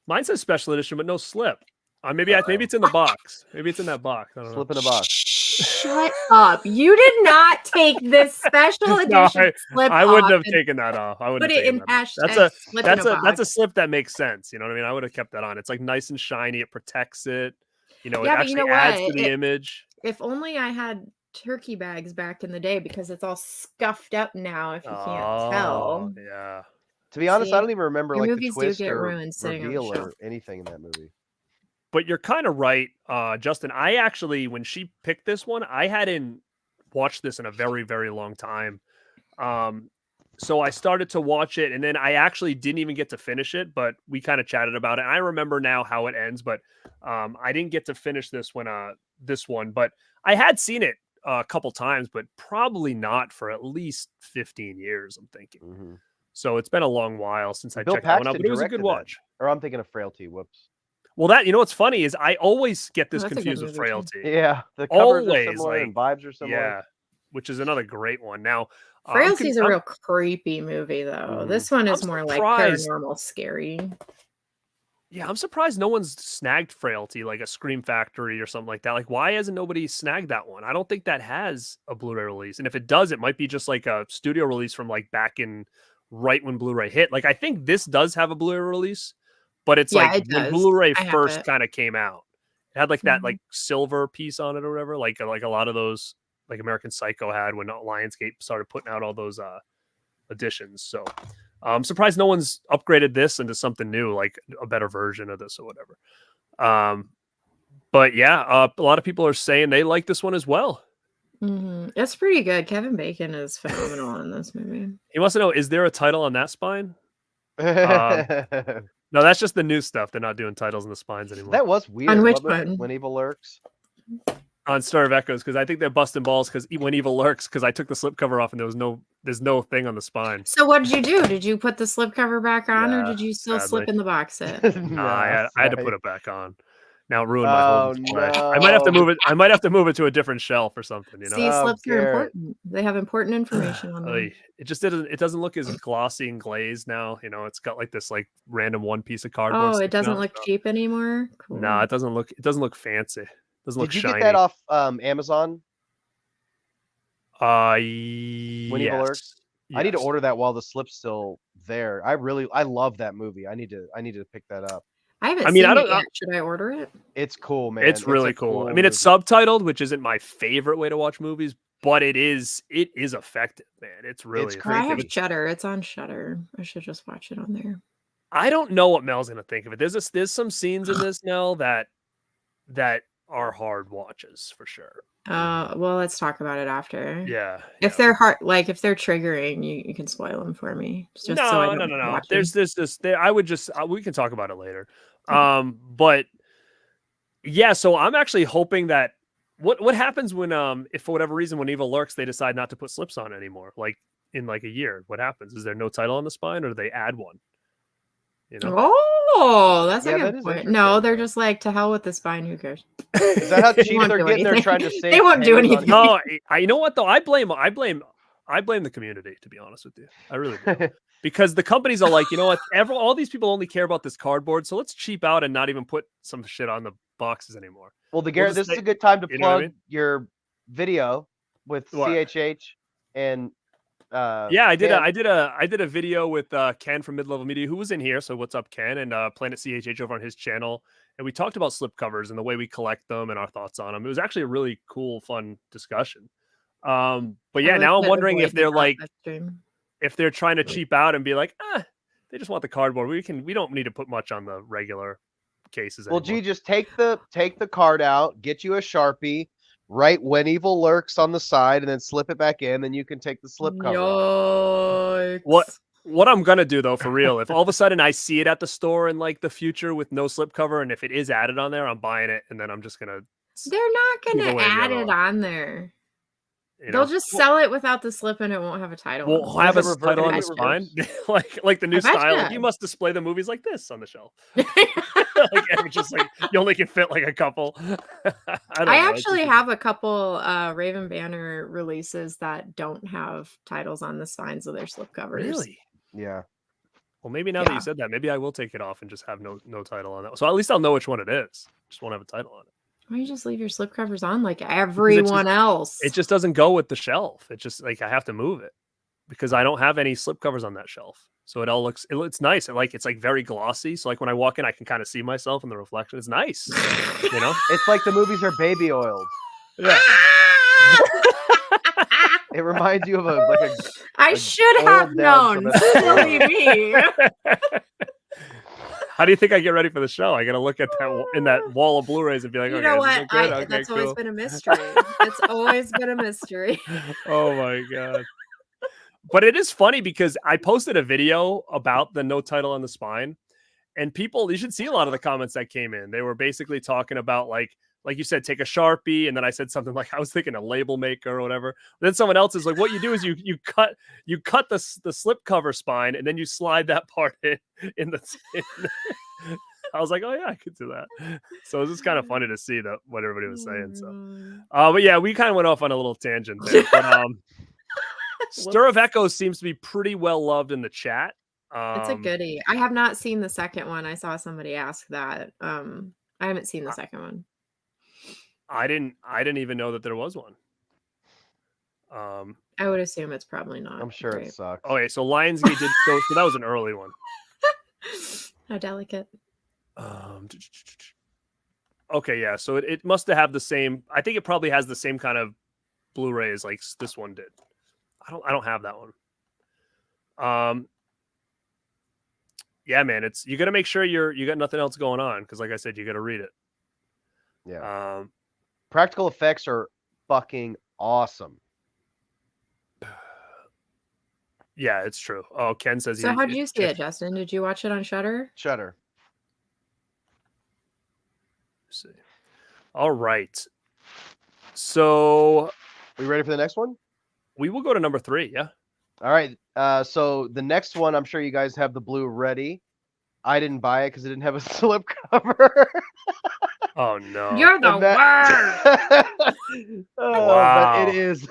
Mine says special edition, but no slip. Maybe it's in the box. Maybe it's in that box. I don't know. Slip in a box. Shut up. You did not take this special edition No, slip I wouldn't off have and taken that off. I wouldn't put have it in taken that off. hashtag slip in a That's box. a slip that makes sense. You know what I mean? I would have kept that on. It's like nice and shiny. It protects it. You know, it Yeah, but actually you know adds what? to the image. If only I had turkey bags back in the day, because it's all scuffed up now, if you can't tell. Yeah. To be honest, See? I don't even remember Your like the movies do twist get or ruined sitting on the reveal shelf. or anything in that movie. But you're kind of right, Justin. I actually, when she picked this one, I hadn't watched this in a very, very long time. So I started to watch it, and then I actually didn't even get to finish it, but we kind of chatted about it. And I remember now how it ends, but I didn't get to finish this one. But I had seen it a couple times, but probably not for at least 15 years, I'm thinking. Mm-hmm. So it's been a long while since I Bill checked that one out, Paxton but it was a good directed that. watch. Or I'm thinking of Frailty. Whoops. Well, that, you know what's funny is I always get this That's a good confused with movie, too. Frailty. Yeah, the covers are Always, similar and vibes are similar. Yeah, which is another great one. Now, Frailty's a real creepy movie, though. Mhm. This one is I'm more like surprised. paranormal scary. Yeah, I'm surprised no one's snagged Frailty, like a Scream Factory or something like that. Like, why hasn't nobody snagged that one? I don't think that has a Blu-ray release. And if it does, it might be just like a studio release from like back in right when Blu-ray hit. Like, I think this does have a Blu-ray release, but it's Yeah, like it when does. Blu-ray I have first it. kind of came out. It had like that Mhm. like silver piece on it or whatever, like a lot of those like American Psycho had when Lionsgate started putting out all those editions. So I'm surprised no one's upgraded this into something new, like a better version of this or whatever. But yeah, a lot of people are saying they like this one as well. It's pretty good. Kevin Bacon is phenomenal in this movie. He wants to know, is there a title on that spine? That No, that's just the new stuff. They're not doing titles in the spines anymore. was weird. which wasn't it? one? When Evil Lurks. On Star of Echoes, because I think they're busting balls because when Evil Lurks, because I took the slipcover off and there's no thing on the spine. So what did you do? Did you put the slipcover back on, or Yeah, did you still sadly. slip in the box set? No, I had to put it back on. Now it ruined my Oh, whole display. no. I might have to move it. I might have to move it to a different shelf or something. You know, See, Oh, slips are Garrett. important. They have important information on them. It just doesn't. It doesn't look as glossy and glazed now. You know, it's got like this like random one piece of cardboard. Oh, it sticking doesn't out, look so- cheap anymore. Cool. No, it doesn't look. It doesn't look fancy. It doesn't look Did you shiny. get that off Amazon? When Evil Lurks? I need to order that while the slip's still there. I love that movie. I need to pick that up. I haven't I mean, seen I don't- it yet. Should I order it? It's cool, man. It's really a cool. I mean, movie. it's subtitled, which isn't my favorite way to watch movies, but it is effective, man. It's really It's Oh, I have creepy. Shudder. It's on Shudder. I should just watch it on there. I don't know what Mel's gonna think of it. There's some scenes in this, Mel, that are hard watches for sure. Well, let's talk about it after. Yeah. If they're hard, like if they're triggering, you can spoil them for me. Just so I don't No. watch There's them. this. I would just we can talk about it later. But yeah, so I'm actually hoping that what happens when if for whatever reason when evil lurks they decide not to put slips on anymore, like in like a year, what happens? Is there no title on the spine, or do they add one? You know? Oh, that's a Yeah, that good is point. interesting. No, they're just like, to hell with the spine. Who cares? Is that how They cheap won't they're do getting? They're anything. trying to save. They won't do pennies on anything. No, you know what though? I blame the community, to be honest with you. I really do. Because the companies are like, you know what? All these people only care about this cardboard, so let's cheap out and not even put some shit on the boxes anymore. Well, just this is say- a good time to you know what I plug mean? your video with What? CHH and Yeah, I did Ken. a video with Ken from Mid Level Media, who was in here. So what's up, Ken? And Planet CHH over on his channel, and we talked about slip covers and the way we collect them and our thoughts on them. It was actually a really cool, fun discussion. But yeah, now I'm wondering if they're like, if they're trying to cheap out and be like, they just want the cardboard. We don't need to put much on the regular cases. Well, anymore. gee, just take the card out, get you a Sharpie, write "When Evil Lurks" on the side, and then slip it back in. Then you can take the slip cover off. Yikes. What I'm gonna do though, for real, if all of a sudden I see it at the store in like the future with no slip cover, and if it is added on there, I'm buying it, and then I'm just gonna. They're not Give gonna away the add other it one. on there. You They'll know? just sell it without the slip, and it won't have a title. We'll on it. have a Is it title on the reverse? spine, like the new I betcha. style. Like, you must display the movies like this on the shelf. Like, and it's just like you only can fit like a couple. I don't know. I It's actually just- have a couple Raven Banner releases that don't have titles on the spines of their slip covers. Really. Yeah. Well, maybe now that Yeah. you said that, maybe I will take it off and just have no title on that. So at least I'll know which one it is. Just won't have a title on it. Why don't you just leave your slip covers on like everyone else? It just doesn't go with the shelf. It just like I have to move it because I don't have any slip covers on that shelf. So it all looks nice. It's like very glossy. So like when I walk in, I can kind of see myself in the reflection. It's nice. You know? It's like the movies are baby oiled. Yeah. It reminds you of a I like should have oiled down known. from a- Silly me. How do you think I get ready for the show? I got to look at that in that wall of Blu-rays and be like, You okay, know is what? it good? Okay, That's cool. always been a mystery. It's always been a mystery. Oh my god. But it is funny because I posted a video about the no title on the spine, and people, you should see a lot of the comments that came in. They were basically talking about like you said, take a Sharpie, and then I said something like I was thinking a label maker or whatever. Then someone else is like, what you do is you cut the slip cover spine, and then you slide that part in the. I was like, oh yeah, I could do that. So it was just kind of funny to see that what everybody was saying. So, but yeah, we kind of went off on a little tangent there. But Stir of Echoes seems to be pretty well loved in the chat. It's a goodie. I have not seen the second one. I saw somebody ask that. I haven't seen the second one. I didn't even know that there was one. I would assume it's probably not. I'm sure great. it sucks. Okay, so Lionsgate did so that was an early one. How delicate. Okay, yeah. So it must have the same. I think it probably has the same kind of Blu-rays like this one did. I don't have that one. Yeah, man. You got to make sure you got nothing else going on because, like I said, you got to read it. Yeah. Practical effects are fucking awesome. Yeah, it's true. Oh, Ken says. So how did you see it, Justin? Did you watch it on Shudder? Shudder. See. All right. So We ready for the next one? we will go to number 3. Yeah. All right. So the next one, I'm sure you guys have the blue ready. I didn't buy it because it didn't have a slip cover. Oh no. You're the worst. Wow. But it is.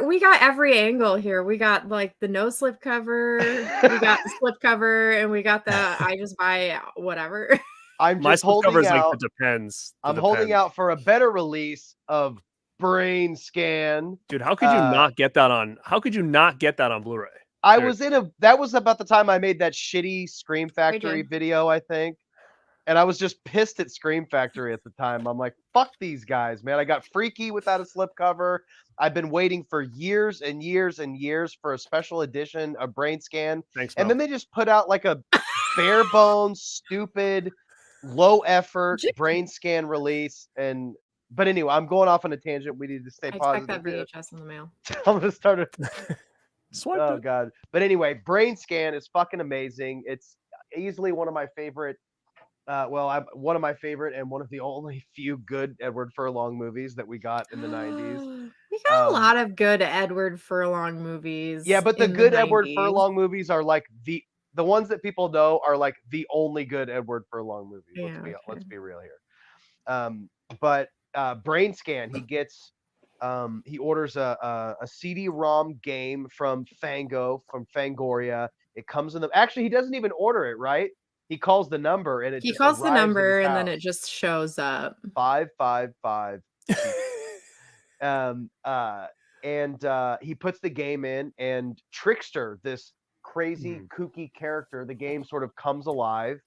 We got every angle here. We got like the no slip cover, we got the slip cover, and we got the I just buy whatever. I'm My just slip cover holding is like out. the depends. I'm holding out for a better release of Brainscan. Dude, how could you not get that on? How could you not get that on Blu-ray? That was about the time I made that shitty Scream Factory video, I think. And I was just pissed at Scream Factory at the time. I'm like, fuck these guys, man. I got Freaky without a slipcover. I've been waiting for years and years and years for a special edition of Brainscan. Thanks, And Mel. then they just put out like a bare bones, stupid, low effort Brainscan release. But anyway, I'm going off on a tangent. We need to stay I positive. expect that VHS in the mail. I'm gonna start it. Swipe Oh it. god. But anyway, Brainscan is fucking amazing. It's easily one of my favorite. One of my favorite and one of the only few good Edward Furlong movies that we got in the 90s. We got a lot of good Edward Furlong movies. Yeah, but the in good the Edward 90s. Furlong movies are like the ones that people know are like the only good Edward Furlong movies. Yeah, Let's be real here. But Brainscan, he orders a CD-ROM game from Fangoria. It comes in actually he doesn't even order it, right? He calls the number and He calls the number and then it just shows up. 555. He puts the game in, and Trickster, this crazy kooky character, the game sort of comes alive,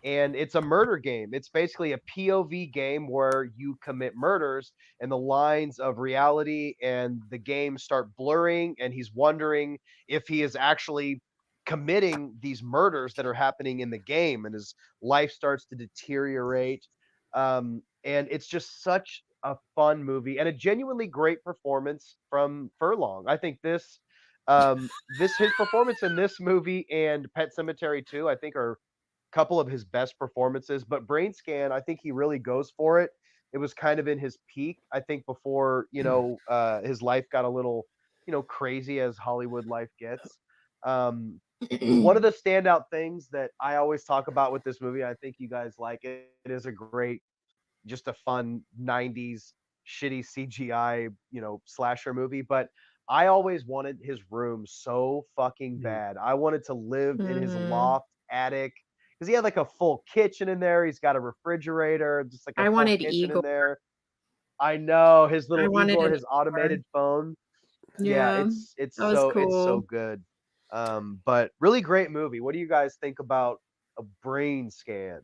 and it's a murder game. It's basically a POV game where you commit murders and the lines of reality and the game start blurring, and he's wondering if he is actually committing these murders that are happening in the game, and his life starts to deteriorate. And it's just such a fun movie and a genuinely great performance from Furlong. I think his performance in this movie and Pet Sematary 2, I think, are a couple of his best performances. But Brainscan, I think he really goes for it. It was kind of in his peak, I think, before his life got a little crazy as Hollywood life gets. One of the standout things that I always talk about with this movie, I think you guys like it. It is just a fun 90s shitty CGI, slasher movie. But I always wanted his room so fucking bad. I wanted to live in his loft attic because he had like a full kitchen in there. He's got a refrigerator, just like a full kitchen Igor in there. I know his little Igor, his Igor. automated phone. Yeah, it's that was so cool. it's so good. But really great movie. What do you guys think about a Brainscan?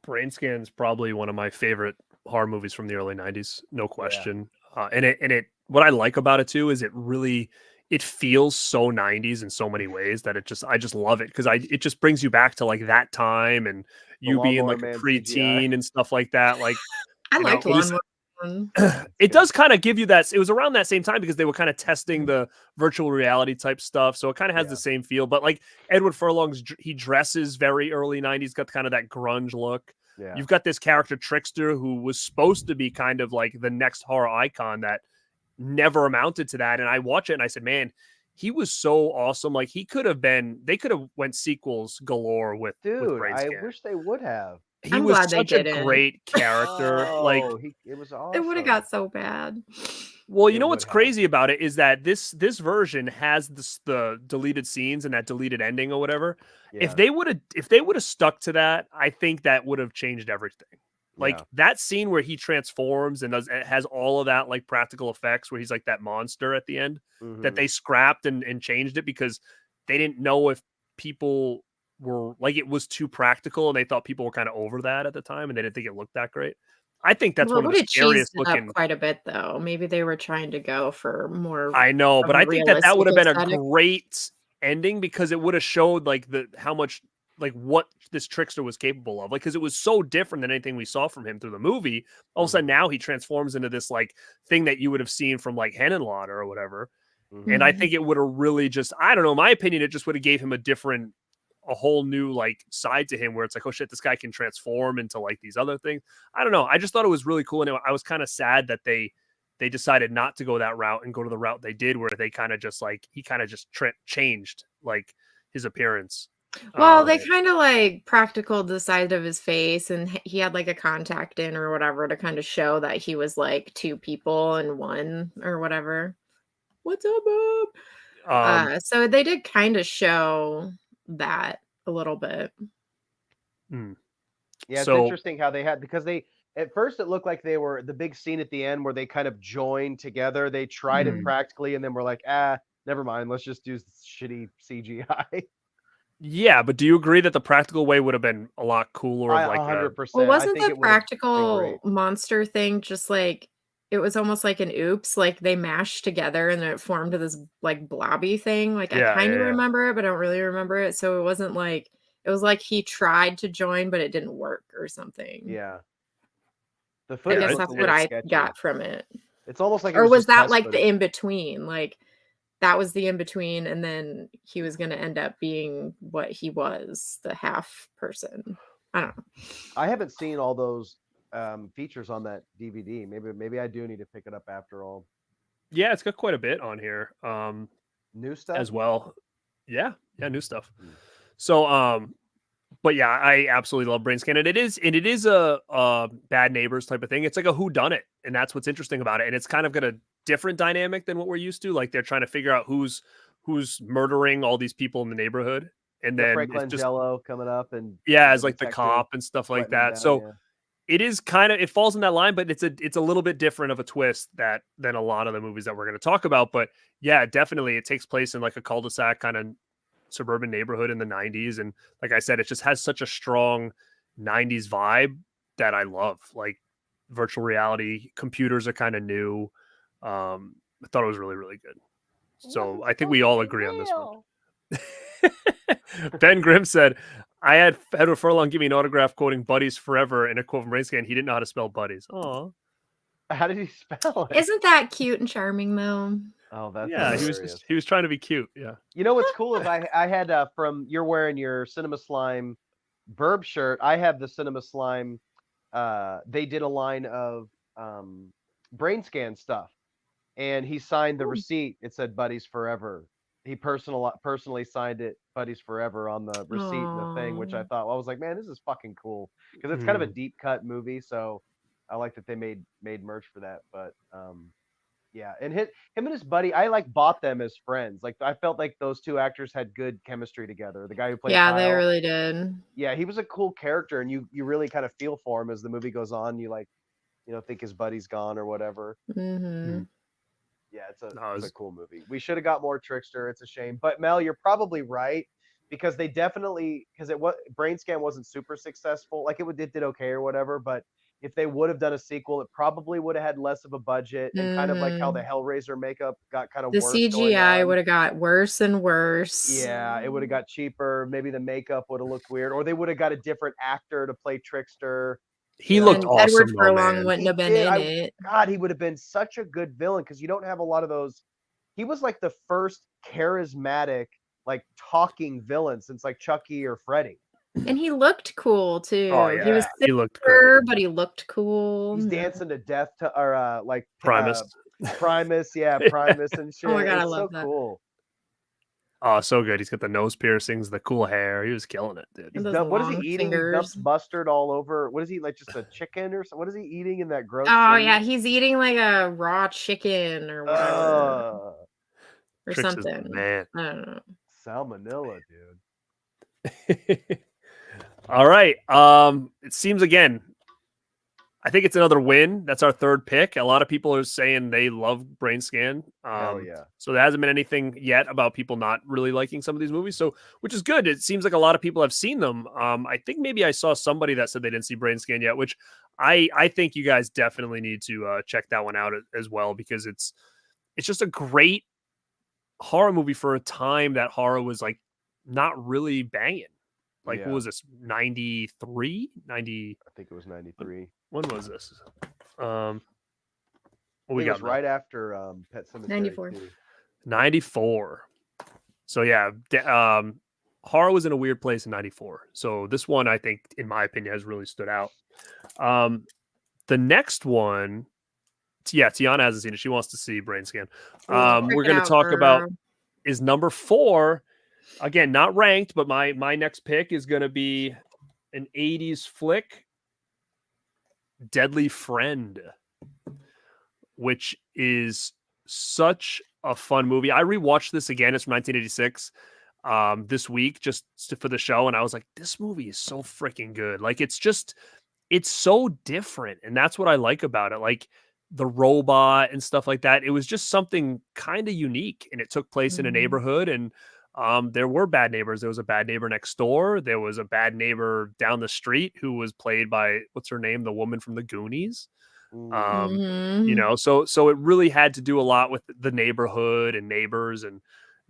Brainscan is probably one of my favorite horror movies from the early 90s, no question. And it what I like about it too is it feels so 90s in so many ways that I just love it because it just brings you back to like that time and you being like a preteen CGI and stuff like that. Like I liked Lawnmower. It does kind of give you that. It was around that same time because they were kind of testing the virtual reality type stuff. So it kind of has the same feel. But like Edward Furlong's, he dresses very early 90s, got kind of that grunge look. Yeah. You've got this character Trickster who was supposed to be kind of like the next horror icon that never amounted to that. And I watch it and I said, man, he was so awesome. Like they could have went sequels galore with Brainscan. I wish they would have. He was such a great character. It was awesome. It would have got so bad. Well, you know what's crazy about it is that this version has the deleted scenes and that deleted ending or whatever. Yeah. If they would have stuck to that, I think that would have changed everything. Like that scene where he transforms and it has all of that like practical effects where he's like that monster at the end that they scrapped and changed it because they didn't know if people were like it was too practical and they thought people were kind of over that at the time and they didn't think it looked that great. I think that's one of the scariest looking. Quite a bit though. Maybe they were trying to go for more. I know, but I think that would have been a great ending because it would have showed like how much like what this Trickster was capable of. Like because it was so different than anything we saw from him through the movie. All of a sudden now he transforms into this like thing that you would have seen from like Henenlotter or whatever. And I think it would have really just I don't know. In my opinion, it just would have gave him a whole new like side to him where it's like, oh shit, this guy can transform into like these other things. I don't know. I just thought it was really cool. And I was kind of sad that they decided not to go that route and go to the route they did where they kind of just like, he kind of just changed like his appearance. Well, they kind of like practical the side of his face and he had like a contact in or whatever to kind of show that he was like two people in one or whatever. What's up, Bob? So they did kind of show that a little bit. Yeah, it's interesting how they had because they at first it looked like they were the big scene at the end where they kind of joined together. They tried it practically and then we're like, never mind, let's just do shitty CGI. Yeah, but do you agree that the practical way would have been a lot cooler? Of like 100%. Well, I wasn't think the it would have been practical great. monster thing just like it was almost like an oops, like they mashed together and then it formed this like blobby thing. Like I Yeah, kind of yeah, yeah. remember it, but I don't really remember it. So it wasn't like it was like he tried to join, but it didn't work or something. Yeah. The I footage guess looks that's a what little I sketchy. got from it. It's almost like it Or was was just that test like the footage. in between? Like that was the in between, and then he was going to end up being what he was, the half person. I don't know. I haven't seen all those features on that DVD. Maybe I do need to pick it up after all. Yeah, it's got quite a bit on here. New stuff As well. Yeah, new stuff. Mm. So but yeah, I absolutely love Brainscan. And it is a Bad Neighbors type of thing. It's like a whodunit, and that's what's interesting about it. And it's kind of got a different dynamic than what we're used to. Like they're trying to figure out who's murdering all these people in the neighborhood. And Yeah, then Frank it's just Langella coming up and as like the detective cop and stuff like sweating him that. down, So yeah. it is kind of, it falls in that line, but it's a little bit different of a twist than a lot of the movies that we're going to talk about. But yeah, definitely it takes place in like a cul-de-sac kind of suburban neighborhood in the 90s. And like I said, it just has such a strong 90s vibe that I love. Like virtual reality, computers are kind of new. I thought it was really, really good. So I think we all agree on this one. Ben Grimm said, I had Edward Furlong give me an autograph quoting Buddies Forever in a quote from Brainscan. He didn't know how to spell Buddies. Oh, How did he spell it? Isn't that cute and charming though? Oh, that's yeah, hilarious. he was trying to be cute. Yeah. You know what's cool is I had from you're wearing your Cinema Slime Burb shirt. I have the Cinema Slime. They did a line of Brainscan stuff, and he signed the receipt. It said Buddies Forever. He personally signed it, Buddies Forever, on the receipt and the thing, which I thought, well, I was like, man, this is fucking cool because it's kind of a deep cut movie. So I like that they made merch for that. But yeah, and him and his buddy, I like bought them as friends. Like I felt like those two actors had good chemistry together. The guy who played Yeah, Kyle, they really did. yeah, he was a cool character, and you really kind of feel for him as the movie goes on. You like, think his buddy's gone or whatever. Mm-hmm. Yeah, it's a cool movie. We should have got more Trickster. It's a shame, but Mel, you're probably right because they definitely Brainscan wasn't super successful. Like it did okay or whatever, but if they would have done a sequel, it probably would have had less of a budget and kind of like how the Hellraiser makeup got kind of the worse. CGI would have got worse and worse. Yeah, it would have got cheaper. Maybe the makeup would have looked weird, or they would have got a different actor to play Trickster. He looked awesome. Edward Furlong wouldn't have been in it. God, he would have been such a good villain because you don't have a lot of those. He was like the first charismatic, like talking villain since like Chucky or Freddy. And he looked cool too. Oh, yeah. He was he looked good, but he looked cool. He's dancing to death to or like Primus. Yeah, Primus and shit. Oh my God, I so love that. cool. Oh, so good. He's got the nose piercings, the cool hair. He was killing it, dude. What is he eating? He Fingers. dumps mustard all over. What is he, like just a chicken or something? What is he eating in that gross Oh thing? yeah, he's eating like a raw chicken or whatever. Or Tricks something. Man. I don't know. Salmonella, dude. All right. It seems again, I think it's another win. That's our third pick. A lot of people are saying they love Brainscan. Hell yeah. So there hasn't been anything yet about people not really liking some of these movies. So, which is good. It seems like a lot of people have seen them. I think maybe I saw somebody that said they didn't see Brainscan yet, which I think you guys definitely need to check that one out as well, because it's just a great horror movie for a time that horror was like not really banging. Like, Yeah. what was this? 93? 90? I think it was 93. When was this? What I we think it got was right after Pet Sematary. 94. too. 94. So yeah, horror was in a weird place in 94. So this one, I think, in my opinion, has really stood out. The next one, yeah, Tiana hasn't seen it. She wants to see Brainscan. We're going to talk about is number 4. Again, not ranked, but my next pick is going to be an 80s flick, Deadly Friend, which is such a fun movie. I rewatched this again. It's from 1986 this week just for the show, and I was like, this movie is so freaking good. Like, it's so different, and that's what I like about it. Like the robot and stuff like that. It was just something kind of unique, and it took place in a neighborhood, and There were bad neighbors. There was a bad neighbor next door. There was a bad neighbor down the street who was played by, what's her name? The woman from the Goonies. Mhm. So it really had to do a lot with the neighborhood and neighbors. And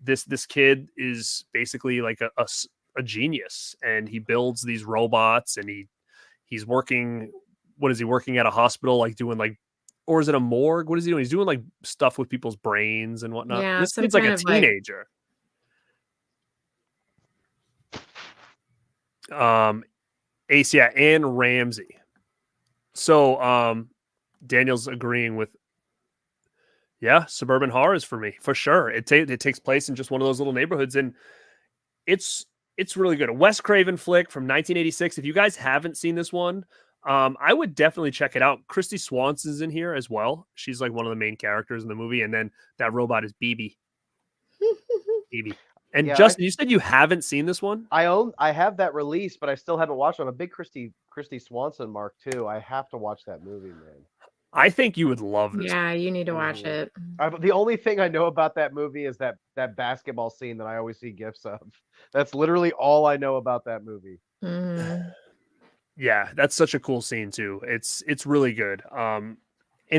this kid is basically like a genius, and he builds these robots, and he's working. What is he working at a hospital, like doing like, or is it a morgue? What is he doing? He's doing like stuff with people's brains and whatnot. Yeah, This some kid's like kind a of like teenager. Ace, yeah, and Ramsey. So Daniel's agreeing with, yeah, suburban horror is for me, for sure. It takes place in just one of those little neighborhoods, and it's really good. A Wes Craven flick from 1986. If you guys haven't seen this one, I would definitely check it out. Christy Swanson's in here as well. She's like one of the main characters in the movie, and then that robot is BB. BB. And Yeah, Justin, you said you haven't seen this one? I have that release, but I still haven't watched it. I'm a big Christy Swanson mark too. I have to watch that movie, man. I think you would love this. Yeah, you need to watch Mhm. it. The only thing I know about that movie is that basketball scene that I always see gifs of. That's literally all I know about that movie. Mhm. Yeah, that's such a cool scene too. It's really good. And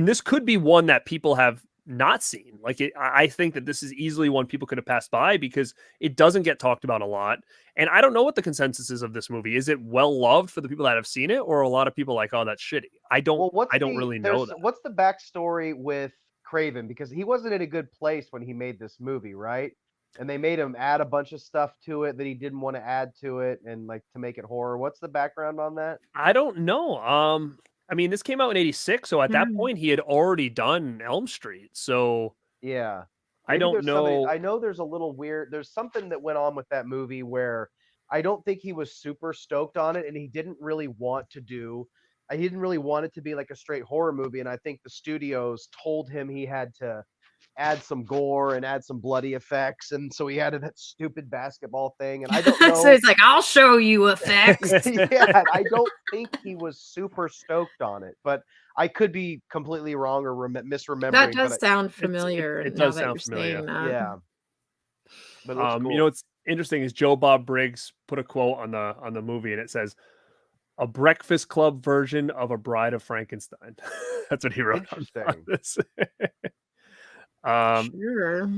this could be one that people have not seen. Like I think that this is easily one people could have passed by because it doesn't get talked about a lot. And I don't know what the consensus is of this movie. Is it well loved for the people that have seen it, or a lot of people like, oh, that's shitty? I don't really know that. What's the backstory with Craven? Because he wasn't in a good place when he made this movie, right? And they made him add a bunch of stuff to it that he didn't want to add to it, and like to make it horror. What's the background on that? I don't know. I mean, this came out in 86, so at that Mm. point he had already done Elm Street. So Yeah. I Maybe don't there's something. know. I know there's a little weird. There's something that went on with that movie where I don't think he was super stoked on it, and he didn't really want to do. He didn't really want it to be like a straight horror movie, and I think the studios told him he had to add some gore and add some bloody effects, and so he added that stupid basketball thing. And I don't know. So he's like, I'll show you effects. Yeah, I don't think he was super stoked on it, but I could be completely wrong or misremembering. That does but sound familiar. it now does that sound you're familiar. saying that. yeah, but it looks cool. You know what's interesting is Joe Bob Briggs put a quote on the movie, and it says, "A Breakfast Club version of A Bride of Frankenstein." That's what he wrote on Interesting. this. Sure.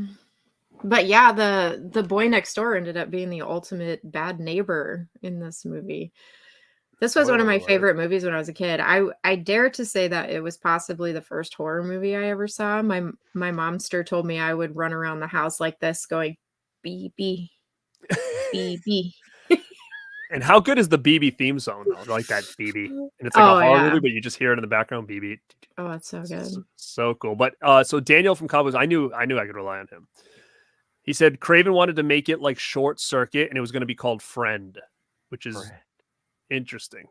But yeah, the boy next door ended up being the ultimate bad neighbor in this movie. This was one of my Spoiler alert. favorite movies when I was a kid. I dare to say that it was possibly the first horror movie I ever saw. My momster told me I would run around the house like this going beep beep beep beep. And how good is the BB theme song though? Like that BB, and it's like Oh, a horror yeah. movie, but you just hear it in the background. BB, Oh, it's so good. so cool. But so Daniel from Cowboys, I knew I could rely on him. He said Craven wanted to make it like Short Circuit, and it was going to be called Friend, which is interesting.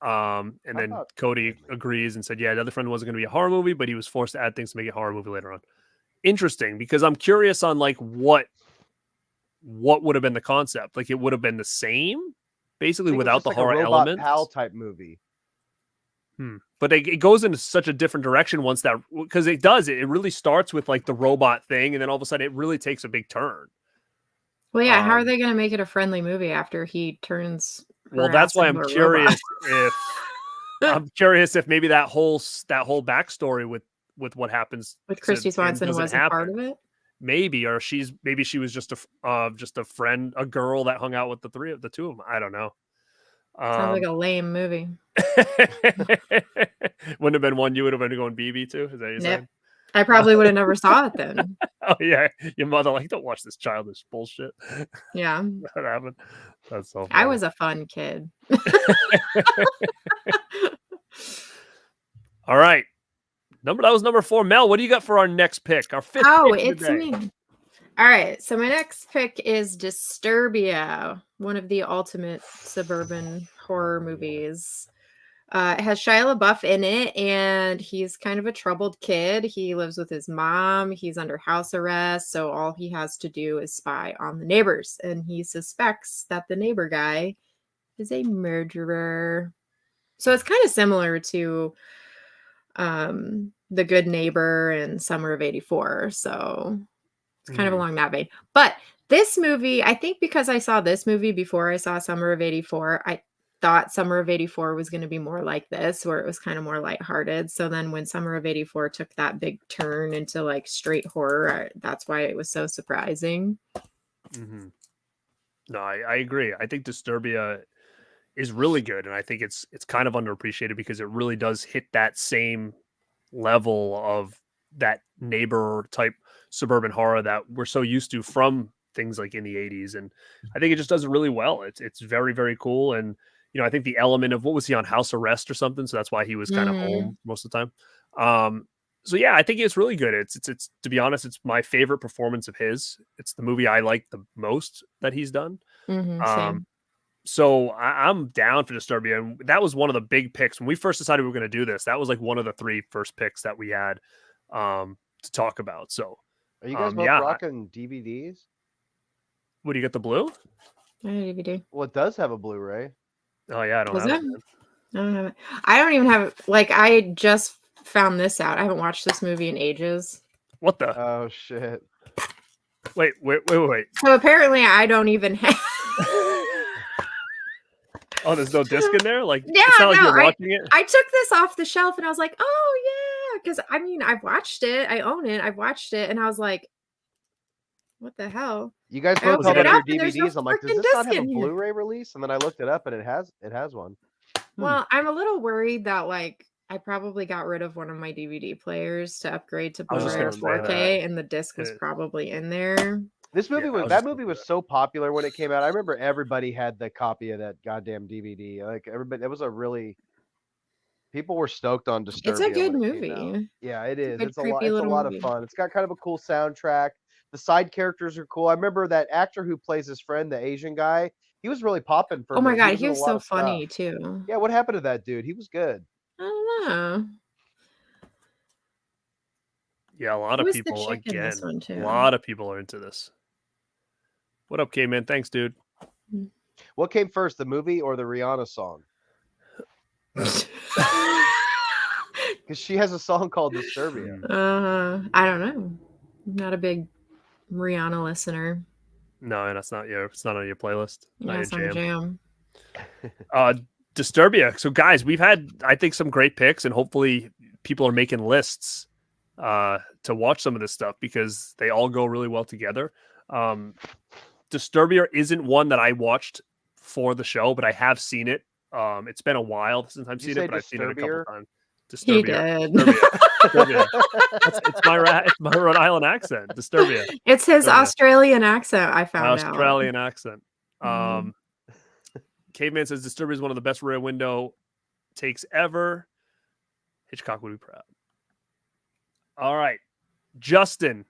And then about Cody agrees and said, yeah, the other friend wasn't going to be a horror movie, but he was forced to add things to make it a horror movie later on. Interesting, because I'm curious on like what would have been the concept. Like it would have been the same, basically without the horror elements. Pal type movie. But it goes into such a different direction once that, because it does. It really starts with like the robot thing, and then all of a sudden it really takes a big turn. Well, yeah, how are they going to make it a friendly movie after he turns? Well, that's why I'm curious if maybe that whole backstory with what happens with Christy Swanson wasn't part of it. Maybe, or she was just a friend, a girl that hung out with the two of them. I don't know. Sounds like a lame movie. Wouldn't have been one you would have been going BB to. Is that what you're saying? I probably would have never saw it then. Oh yeah, your mother like, don't watch this childish bullshit. Yeah, that happened. That's so funny. I was a fun kid. All right, that was number 4. Mel, what do you got for our next pick? Our 5th. Oh, pick it's today? me. All right, so my next pick is Disturbia, one of the ultimate suburban horror movies. It has Shia LaBeouf in it, and he's kind of a troubled kid. He lives with his mom. He's under house arrest, so all he has to do is spy on the neighbors, and he suspects that the neighbor guy is a murderer. So it's kind of similar to The Good Neighbor and Summer of '84. So it's kind of along that vein. But This movie, I think because I saw this movie before I saw Summer of '84, I thought Summer of '84 was going to be more like this, where it was kind of more lighthearted. So then when Summer of '84 took that big turn into like straight horror, that's why it was so surprising. Mm-hmm. No, I agree. I think Disturbia is really good, and I think it's kind of underappreciated because it really does hit that same level of that neighbor type suburban horror that we're so used to from things like in the 80s. And I think it just does it really well. It's very, very cool. And I think the element of, what was he on, house arrest or something, so that's why he was kind of home most of the time. So yeah, I think it's really good. It's to be honest, it's my favorite performance of his. It's the movie I like the most that he's done. Same. So I'm down for Disturbia, and that was one of the big picks when we first decided we were going to do this. That was like one of the 3 first picks that we had to talk about. So are you guys both rocking DVDs? What do you get, the blue? I have a DVD. Well, it does have a Blu-ray. Oh yeah, I don't have it. I don't have it. I don't even have it. Like, I just found this out. I haven't watched this movie in ages. What the? Oh shit! Wait. So apparently, I don't even have. Oh, there's no disc in there? Like, yeah, it's not like no, you're watching it? I took this off the shelf and I was like, oh yeah, because I mean, I've watched it, I own it, I've watched it, and I was like, what the hell? You guys both held up your DVDs. No, I'm like, does this not have a Blu-ray release? And then I looked it up, and it has one. Well, I'm a little worried that like I probably got rid of one of my DVD players to upgrade to Blu-ray or 4K, and the disc was probably in there. This movie was so popular when it came out. I remember everybody had the copy of that goddamn DVD. Like everybody, it was people were stoked on Disturbia. It's a good movie. Yeah, it is. It's a lot of fun. It's got kind of a cool soundtrack. The side characters are cool. I remember that actor who plays his friend, the Asian guy. He was really popping for. Oh my god, he was so funny too. Yeah, what happened to that dude? He was good. I don't know. Yeah, a lot of people again. A lot of people are into this. What up, K-Man? Thanks, dude. What came first, the movie or the Rihanna song? Because she has a song called Disturbia. I don't know. I'm not a big Rihanna listener. No, and it's not on your playlist. Yeah, it's not your jam. Disturbia. So, guys, we've had, I think, some great picks, and hopefully people are making lists to watch some of this stuff because they all go really well together. Disturbia isn't one that I watched for the show, but I have seen it. It's been a while since I've seen it, but I've seen it a couple times. Disturbia. He did. Disturbia. It's my Rhode Island accent. Disturbia. It's his Australian accent. I found Australian accent. Caveman says Disturbia is one of the best Rear Window takes ever. Hitchcock would be proud. All right, Justin.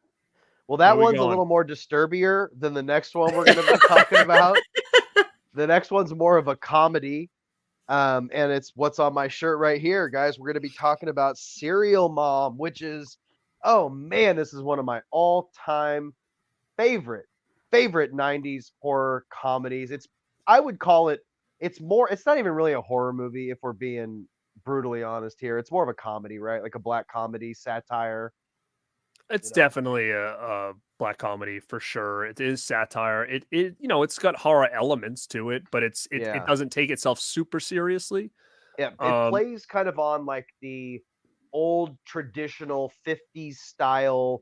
Well, that one's a little more Disturbier than the next one we're going to be talking about. The next one's more of a comedy. And it's what's on my shirt right here, guys. We're going to be talking about Serial Mom, which is, oh man, this is one of my all-time favorite 90s horror comedies. I would call it, it's not even really a horror movie if we're being brutally honest here. It's more of a comedy, right? Like a black comedy satire. It's definitely a black comedy for sure. It is satire. It's got horror elements to it, but it doesn't take itself super seriously. Yeah, it plays kind of on like the old traditional 50s style,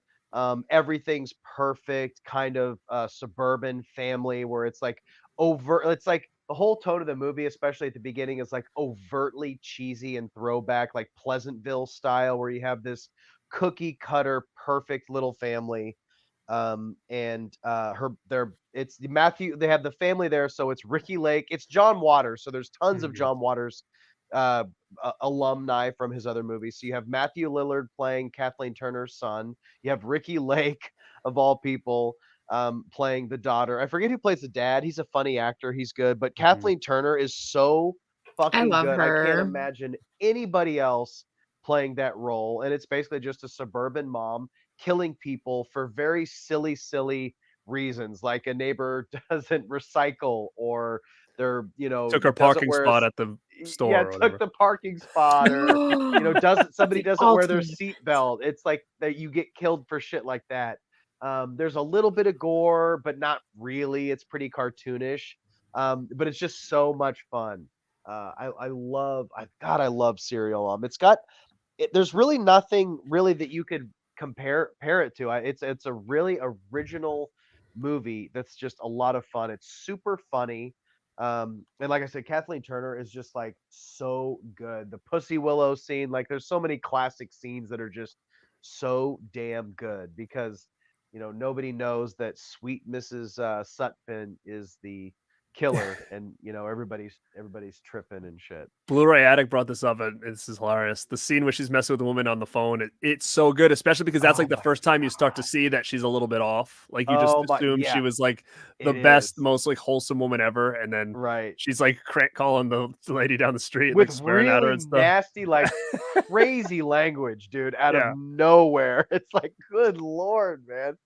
everything's perfect kind of suburban family where it's like it's like the whole tone of the movie, especially at the beginning, is like overtly cheesy and throwback, like Pleasantville style, where you have this cookie cutter perfect little family, it's Matthew, they have the family there, so it's Ricky Lake, it's John Waters, so there's tons of John Waters alumni from his other movies. So you have Matthew Lillard playing Kathleen Turner's son, you have Ricky Lake of all people playing the daughter. I forget who plays the dad. He's a funny actor, he's good, but Kathleen Turner is so fucking good. Her. I can't imagine anybody else playing that role. And it's basically just a suburban mom killing people for very silly reasons, like a neighbor doesn't recycle, or they're took her parking spot at the store. Yeah, took the parking spot, or somebody doesn't wear their seatbelt. It's like that you get killed for shit like that. There's a little bit of gore, but not really. It's pretty cartoonish, but it's just so much fun. I love Serial. There's really nothing really that you could compare it to. It's a really original movie that's just a lot of fun. It's super funny. And like I said, Kathleen Turner is just like so good. The Pussy Willow scene, like there's so many classic scenes that are just so damn good because nobody knows that sweet Mrs. Sutphin is the killer, and everybody's tripping and shit. Blu-ray Addict brought this up, and this is hilarious. The scene where she's messing with the woman on the phone, it's so good, especially because that's like the first time you start to see that she's a little bit off. Like you just assume she was like the best, most like wholesome woman ever, and then she's like crank calling the lady down the street, with like swearing really at her and stuff. Nasty, like crazy language, dude, out of nowhere. It's like, good lord, man,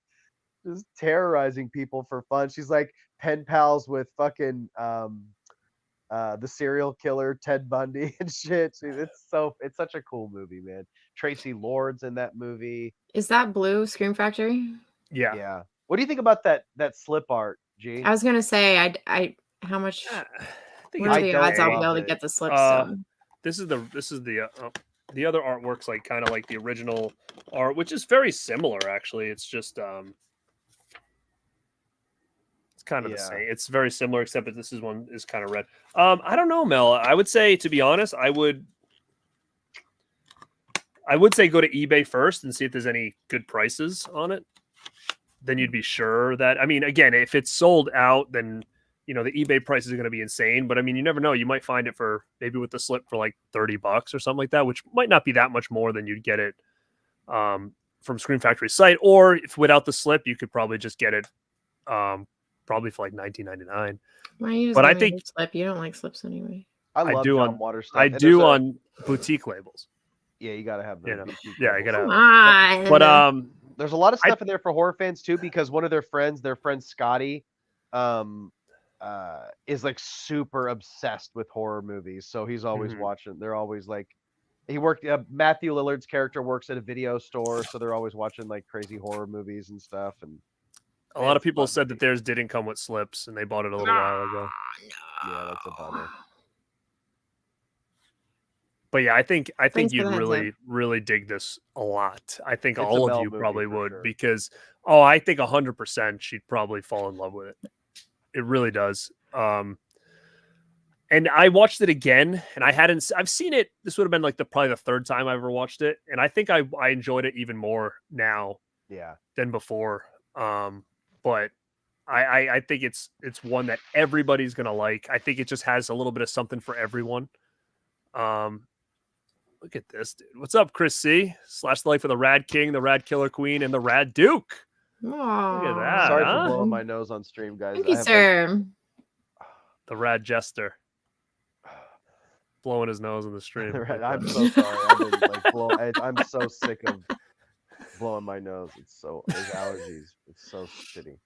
just terrorizing people for fun. She's like pen pals with fucking the serial killer Ted Bundy and shit. It's such a cool movie, man. Tracy Lord's in that movie. Is that Blue Scream Factory? Yeah. What do you think about that slip art, G? I was gonna say, I how much? What are the odds I'll be able to get the slips done? This is the other artwork's like kind of like the original art, which is very similar actually. It's just it's kind of the same. It's very similar, except that this one is kind of red. I don't know, Mel. I would say, to be honest, I would say go to eBay first and see if there's any good prices on it. Then you'd be sure that. I mean, again, if it's sold out, then the eBay prices are going to be insane. But I mean, you never know. You might find it for maybe with the slip for like $30 or something like that, which might not be that much more than you'd get it from Scream Factory's site. Or if without the slip, you could probably just get it. Probably for like $19.99. Why you just but I think slip? You don't like slips anyway. I love John Water stuff. I do on boutique labels. Yeah, you gotta have them. Yeah, you gotta have them. But there's a lot of stuff in there for horror fans too, because one of their friend Scotty, is like super obsessed with horror movies. So he's always watching. They're always like, Matthew Lillard's character works at a video store, so they're always watching like crazy horror movies and stuff. And a lot of people said that theirs didn't come with slips, and they bought it a little while ago. Yeah, that's a bummer. But yeah, I think you'd really dig this a lot. I think all of you probably would, because I think 100% she'd probably fall in love with it. It really does. And I watched it again, and I've seen it. This would have been like probably the third time I ever watched it, and I think I enjoyed it even more now than before. But I think it's one that everybody's gonna like. I think it just has a little bit of something for everyone. Look at this, dude. What's up, Chris C? Slash the life of the Rad King, the Rad Killer Queen, and the Rad Duke. Aww. Look at that. Sorry for blowing my nose on stream, guys. Thank you, sir. The Rad Jester. Blowing his nose on the stream. I'm so sorry. I've been like I'm so sick of blowing my nose. It's allergies. It's so shitty.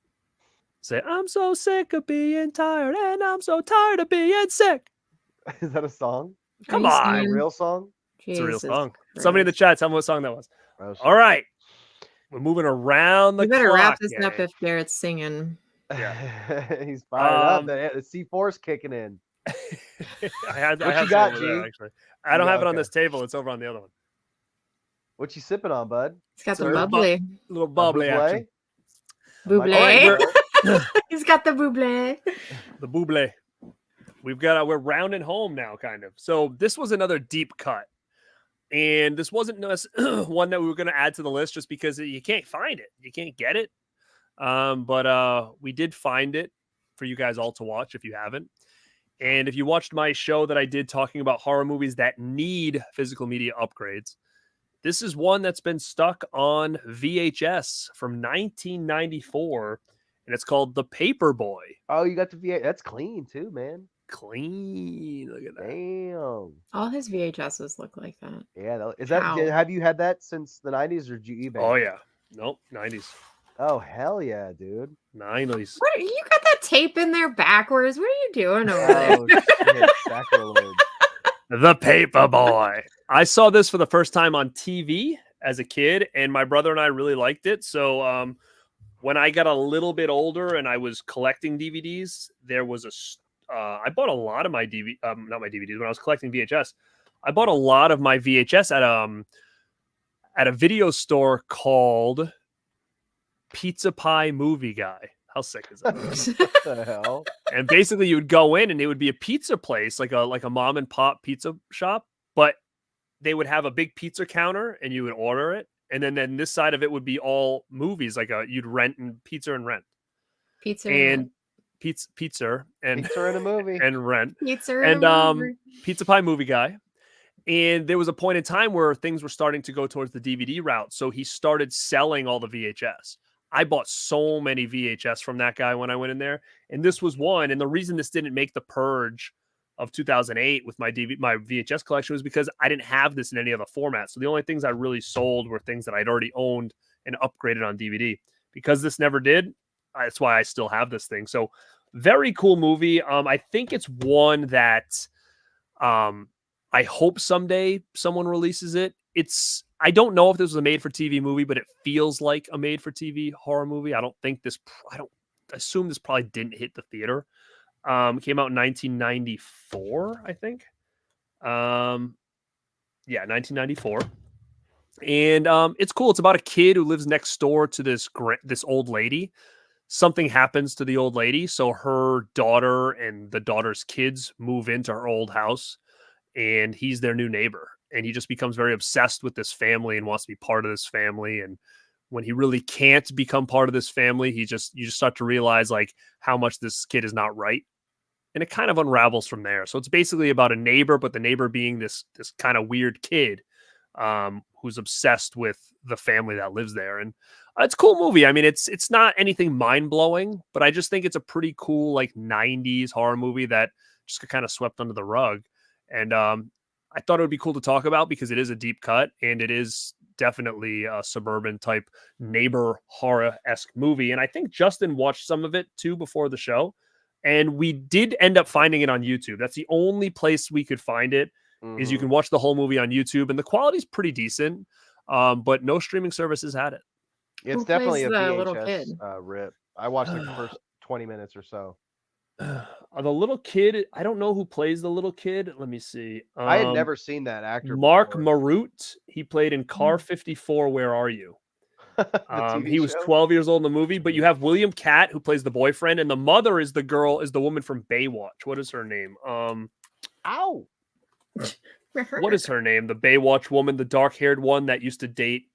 Say, I'm so sick of being tired, and I'm so tired of being sick. Is that a song? Come on. A real song? It's a real song. Somebody in the chat, tell me what song that was. Oh, all right. We're moving around the clock. You better wrap this up if Garrett's singing. Yeah. He's fired up. The C4's kicking in. I what you got, G? There, actually. I don't have it on this table. It's over on the other one. What you sipping on, bud? He's got the bubbly. Little bubbly action. Bubbly. He's got the bubbly. The bubbly. We're rounding home now, kind of. So this was another deep cut. And this wasn't one that we were going to add to the list just because you can't find it. You can't get it. But we did find it for you guys all to watch if you haven't. And if you watched my show that I did talking about horror movies that need physical media upgrades, this is one that's been stuck on VHS from 1994, and it's called The Paperboy. Oh, you got the VHS. That's clean too, man. Clean. Look at that. Damn. All his VHSs look like that. Yeah. Have you had that since the 90s or GE? Oh, yeah. Nope. 90s. Oh, hell yeah, dude. 90s. What, you got that tape in there backwards? What are you doing over there? Oh, shit. Sacrilege. The Paperboy. I saw this for the first time on TV as a kid, and my brother and I really liked it. So when I got a little bit older and I was collecting DVDs, there was I bought a lot of my not my DVDs, when I was collecting VHS. I bought a lot of my VHS at a video store called Pizza Pie Movie Guy. How sick is that? What the hell? And basically you would go in and it would be a pizza place, like a mom and pop pizza shop, but they would have a big pizza counter and you would order it. And then this side of it would be all movies, like you'd rent and pizza and rent. Pizza And rent. pizza and Pizza in a movie. and rent. Pizza And a movie. Pizza Pie Movie Guy. And there was a point in time where things were starting to go towards the DVD route. So he started selling all the VHS. I bought so many VHS from that guy when I went in there. And this was one. And the reason this didn't make the purge of 2008 with my VHS collection was because I didn't have this in any other format. So the only things I really sold were things that I'd already owned and upgraded on DVD. Because this never did, that's why I still have this thing. So very cool movie. I think it's one that I hope someday someone releases it. I don't know if this was a made-for-TV movie, but it feels like a made-for-TV horror movie. I assume this probably didn't hit the theater. Came out in 1994, I think. 1994. And it's cool. It's about a kid who lives next door to this old lady. Something happens to the old lady, so her daughter and the daughter's kids move into her old house, and he's their new neighbor. And he just becomes very obsessed with this family and wants to be part of this family. And when he really can't become part of this family, you just start to realize like how much this kid is not right. And it kind of unravels from there. So it's basically about a neighbor, but the neighbor being this kind of weird kid who's obsessed with the family that lives there. And it's a cool movie. I mean, it's not anything mind-blowing, but I just think it's a pretty cool like 90s horror movie that just got kind of swept under the rug. And I thought it would be cool to talk about because it is a deep cut and it is definitely a suburban type neighbor horror-esque movie. And I think Justin watched some of it too before the show. And we did end up finding it on YouTube. That's the only place we could find it. Is you can watch the whole movie on YouTube, and the quality's pretty decent. But no streaming services had it. It's Who definitely a plays the VHS little kid? rip. I watched like the first 20 minutes or so. The little kid, I don't know who plays the little kid. Let me see. I had never seen that actor. Mark before. Marut. He played in Car 54. Where Are You? The TV He was show? 12 years old in the movie, but you have William Catt who plays the boyfriend, and the mother is the woman from Baywatch. What is her name? Ow! What is her name? The Baywatch woman, the dark-haired one that used to date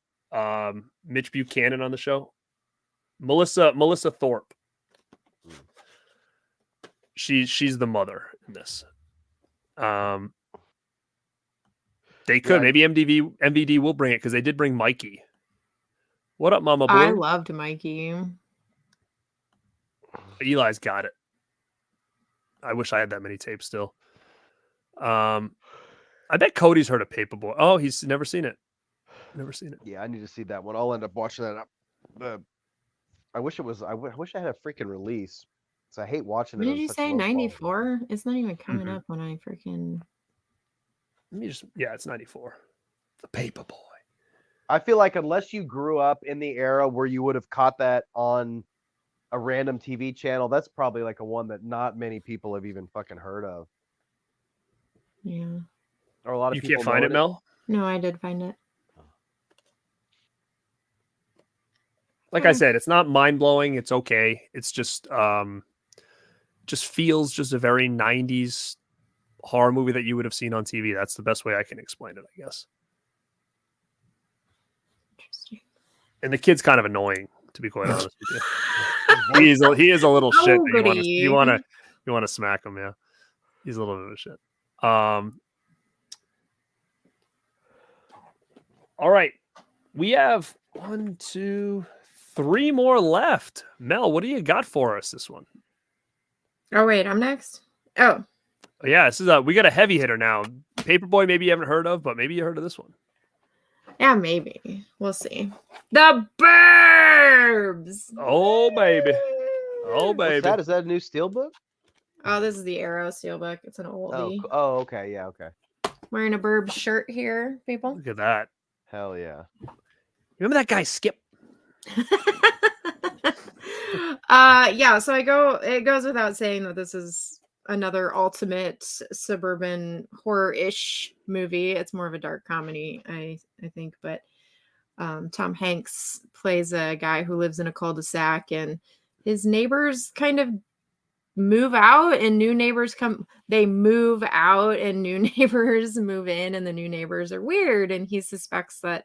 Mitch Buchanan on the show. Melissa Thorpe. She's the mother in this. They could maybe MVD will bring it because they did bring Mikey. What up, Mama Blue? I loved Mikey. Eli's got it. I wish I had that many tapes still. I bet Cody's heard of Paperboy. Oh, he's never seen it. Never seen it. Yeah, I need to see that one. I'll end up watching that. I wish it was. I wish I had a freaking release. So I hate watching it. What did you say? 94? It's not even coming Mhm. up when I freaking. It's 94. The Paperboy. I feel like unless you grew up in the era where you would have caught that on a random TV channel, that's probably like a one that not many people have even fucking heard of. Yeah. Or a lot of You people can't find it, Mel? No, I did find it. Like I said, it's not mind-blowing. It's okay. It's just feels just a very 90s horror movie that you would have seen on TV. That's the best way I can explain it, I guess. Interesting. And the kid's kind of annoying, to be quite honest with you. He is a little shit. That you want to smack him, yeah. He's a little bit of a shit. All right. We have 1, 2, 3 more left. Mel, what do you got for us this one? Oh wait, I'm next. Oh. Yeah, this is we got a heavy hitter now. Paperboy, maybe you haven't heard of, but maybe you heard of this one. Yeah, maybe. We'll see. The Burbs. Oh baby. Oh baby. What's that? Is that a new Steelbook? Oh, this is the Arrow Steelbook. It's an oldie. Oh, okay. Yeah, okay. Wearing a Burbs shirt here, people. Look at that. Hell yeah. Remember that guy Skip? Yeah, so it goes without saying that this is another ultimate suburban horror-ish movie. It's more of a dark comedy, I think, but Tom Hanks plays a guy who lives in a cul-de-sac, and his neighbors kind of move out and new neighbors come. They move out and new neighbors move in, and the new neighbors are weird, and he suspects that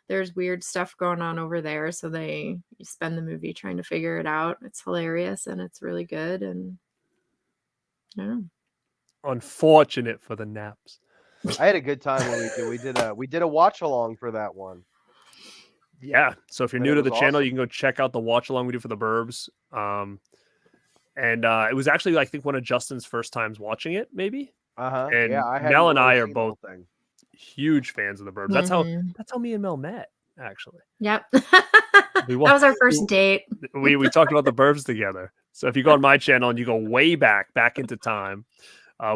there's weird stuff going on over there, so they spend the movie trying to figure it out. It's hilarious and it's really good, and yeah. Unfortunate for the naps. I had a good time when we did a watch along for that one. Yeah. So if you're And new it to the was channel, awesome. you can go check out the watch along we do for the Burbs. And it was actually, I think, one of Justin's first times watching it, maybe. Uh-huh. And Yeah, I hadn't Mel and really I are seen the whole both thing. huge fans of the Burbs. Mhm. That's how me and Mel met, actually. Yep. We That was our first date. We talked about the Burbs together. So if you go on my channel and you go way back into time,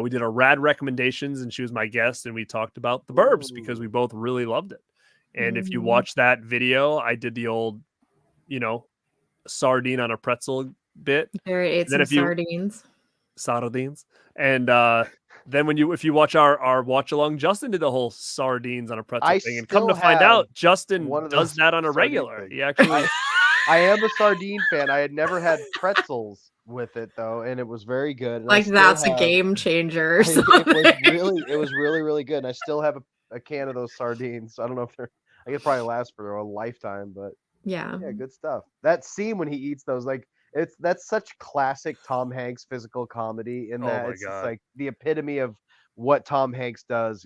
we did a rad recommendations, and she was my guest, and we talked about the Burbs because we both really loved it. And if you Mhm. watch that video, I did the old, sardine on a pretzel bit. Jared ate Then some if you- sardines. Sardines. And then if you watch our watch along, Justin did the whole sardines on a pretzel I thing, and come to still find have out, Justin one of does those that on a sardine regular. things. He actually I am a sardine fan. I had never had pretzels with it though, and it was very good. And I Like still that's a have- game changer. Or it something. was really good. And I still have a can of those sardines. I don't know if I could probably last for a lifetime, but Yeah. yeah, good stuff. That scene when he eats those, like that's such classic Tom Hanks physical comedy in Oh that my it's just God. like the epitome of what Tom Hanks does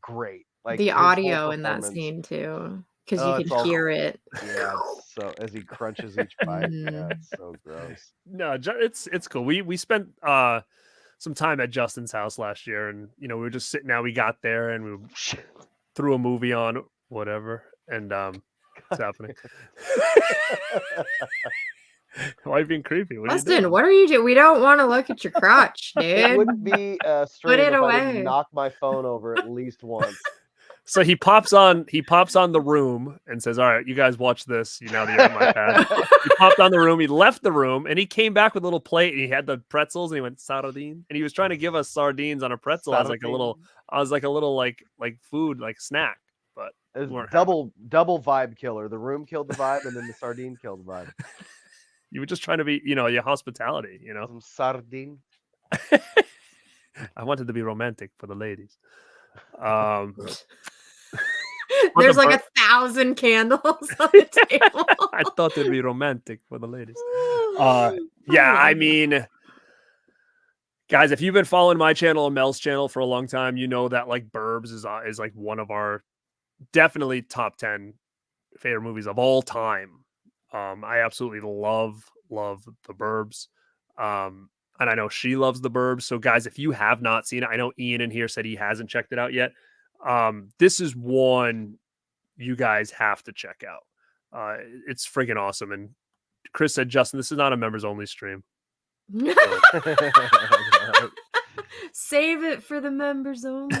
great. Like The his whole audio in that performance. scene too, because Oh, you it's can all- hear it. Yeah, so as he crunches each bite, yeah, Mhm. it's so gross. No, it's cool. We spent some time at Justin's house last year, and we were just sitting out. We got there and we threw a movie on, whatever, and what's happening? Why are you being creepy? What are you Justin, doing? what are you doing? We don't want to look at your crotch, It dude. wouldn't be a stream it if I away. didn't knock my phone over at least once. So he pops on the room and says, "All right, you guys watch this. Now that you're on my pad." He popped on the room. He left the room, and he came back with a little plate. And he had the pretzels, and he went sardine, and he was trying to give us sardines on a pretzel as like a little like food, like snack. But It was weren't double vibe killer. The room killed the vibe, and then the sardine killed the vibe. you were just trying to be, your hospitality. Some sardine. I wanted to be romantic for the ladies. There's the like 1,000 candles on the table. I thought it'd be romantic for the ladies. Oh Yeah, my I God. mean, guys, if you've been following my channel and Mel's channel for a long time, you know that like Burbs is like one of our definitely top 10 favorite movies of all time. I absolutely love the Burbs. And I know she loves the Burbs. So guys, if you have not seen it, I know Ian in here said he hasn't checked it out yet. This is one you guys have to check out. It's freaking awesome. And Chris said, Justin, this is not a members only stream. Save it for the members only.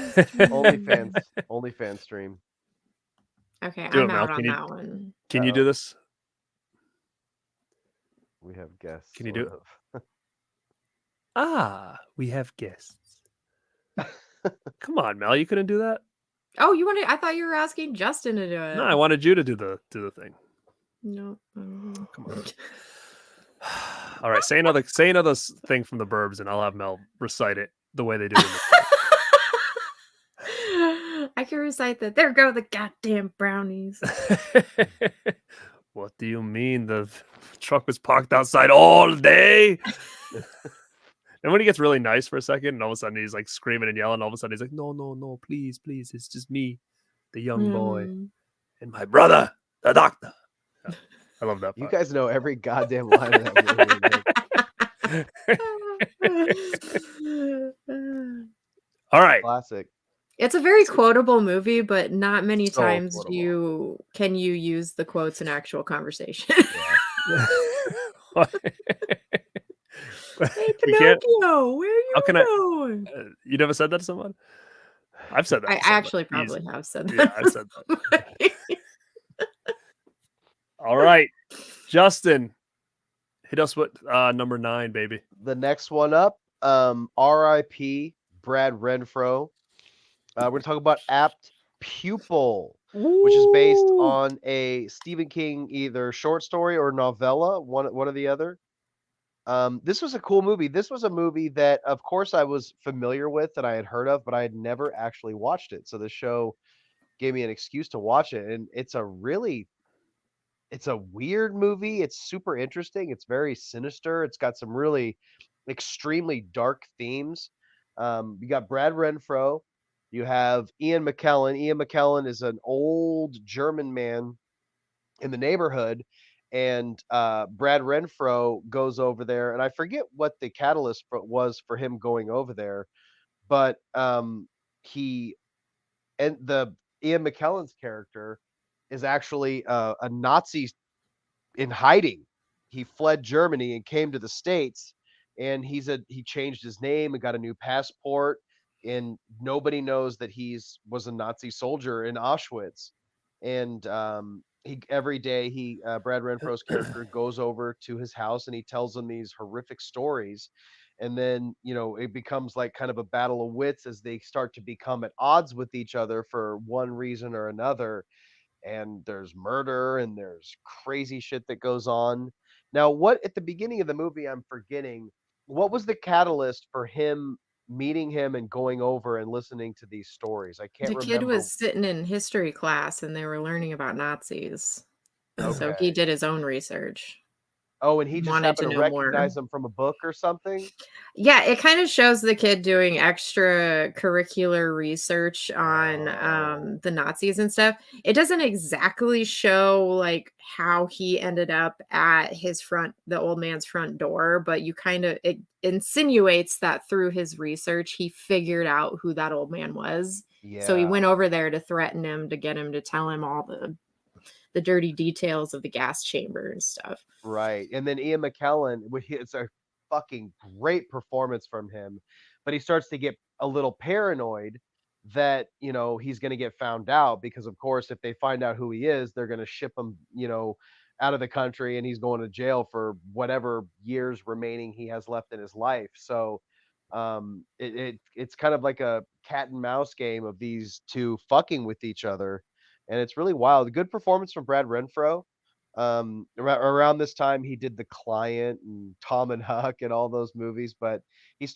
OnlyFans stream. Okay, Do it, I'm Mel. out on Can you- that one. Can you do this? We have guests. Can you do sort it? We have guests. Come on, Mel, you couldn't do that? Oh, you wanted? I thought you were asking Justin to do it. No, I wanted you to do the thing. No. Come on. All right, say another thing from the Burbs, and I'll have Mel recite it the way they do. I can recite that. There go the goddamn brownies. What do you mean? The truck was parked outside all day? And when he gets really nice for a second, and all of a sudden he's like screaming and yelling, all of a sudden he's like, no, please, it's just me, the young boy, and my brother, the doctor. Yeah, I love that You part. guys know every goddamn line of that movie. All right. Classic. It's a very quotable movie, but not many So times quotable. can you use the quotes in actual conversation. Hey, We can't- Pinocchio, where are How you can I- going? You never said that to someone? I've said that. I to someone. actually probably Easy. have said Yeah, that. I've said that. All right, Justin, Hit us with number 9, baby. The next one up, R.I.P. Brad Renfro. We're going to talk about Apt Pupil, which is based Ooh. on a Stephen King either short story or novella, one or the other. This was a cool movie. This was a movie that, of course, I was familiar with, that I had heard of, but I had never actually watched it. So the show gave me an excuse to watch it, and it's a weird movie. It's super interesting. It's very sinister. It's got some really extremely dark themes. You got Brad Renfro. You have Ian McKellen. Ian McKellen is an old German man in the neighborhood, and Brad Renfro goes over there, and I forget what the catalyst was for him going over there, but he and the Ian McKellen's character is actually a Nazi in hiding. He fled Germany and came to the States, and he changed his name and got a new passport, and nobody knows that was a Nazi soldier in Auschwitz. And every day Brad Renfro's character goes over to his house and he tells them these horrific stories. And then, it becomes like kind of a battle of wits as they start to become at odds with each other for one reason or another. And there's murder and there's crazy shit that goes on. Now, what at the beginning of the movie, I'm forgetting, what was the catalyst for him meeting him and going over and listening to these stories? I can't The remember. kid was sitting in history class and they were learning about Nazis. So Okay. he did his own research. Oh, and he just wanted happened to to know more. recognize them from a book or something? Yeah, it kind of shows the kid doing extracurricular research on the Nazis and stuff. It doesn't exactly show like how he ended up at the old man's front door, but it insinuates that through his research, he figured out who that old man was. Yeah. So he went over there to threaten him, to get him to tell him all the dirty details of the gas chamber and stuff. Right. And then Ian McKellen, it's a fucking great performance from him, but he starts to get a little paranoid that, he's going to get found out, because of course, if they find out who he is, they're going to ship him, out of the country, and he's going to jail for whatever years remaining he has left in his life. So it's kind of like a cat and mouse game of these two fucking with each other. And it's really wild. Good performance from Brad Renfro. Around this time, he did The Client and Tom and Huck and all those movies, but it's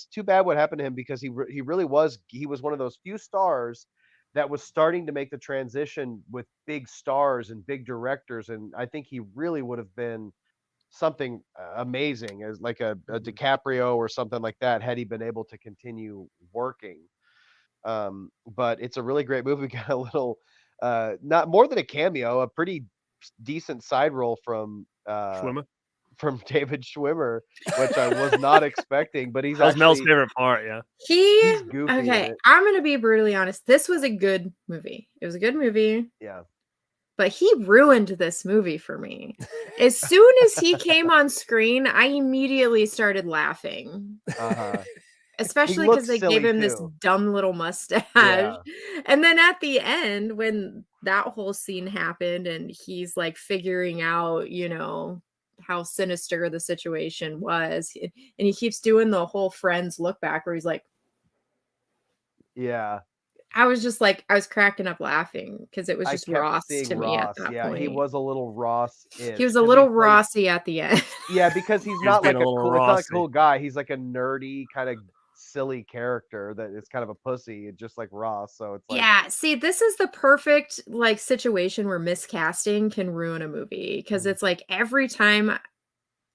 too bad what happened to him, because he was one of those few stars that was starting to make the transition with big stars and big directors. And I think he really would have been something amazing as like a DiCaprio or something like that, had he been able to continue working. But it's a really great movie. Got a little, not more than a cameo, a pretty decent side role from David Schwimmer, which I was not expecting, but that was Mel's favorite part. Yeah, he's goofy. Okay, I'm gonna be brutally honest. This was a good movie. It was a good movie. Yeah, but he ruined this movie for me. As soon as he came on screen, I immediately started laughing. Especially because they gave him this dumb little mustache. Yeah. And then at the end, when that whole scene happened and he's like figuring out, how sinister the situation was, and he keeps doing the whole Friends look back where he's like, yeah. I was cracking up laughing because it was just Ross to me at that point. He was a little Ross. He was a little Rossy at the end. Yeah, because he's not like a cool guy. He's like a nerdy kind of silly character that is kind of a pussy, just like Ross. So it's like, yeah, see, this is the perfect like situation where miscasting can ruin a movie, because it's like every time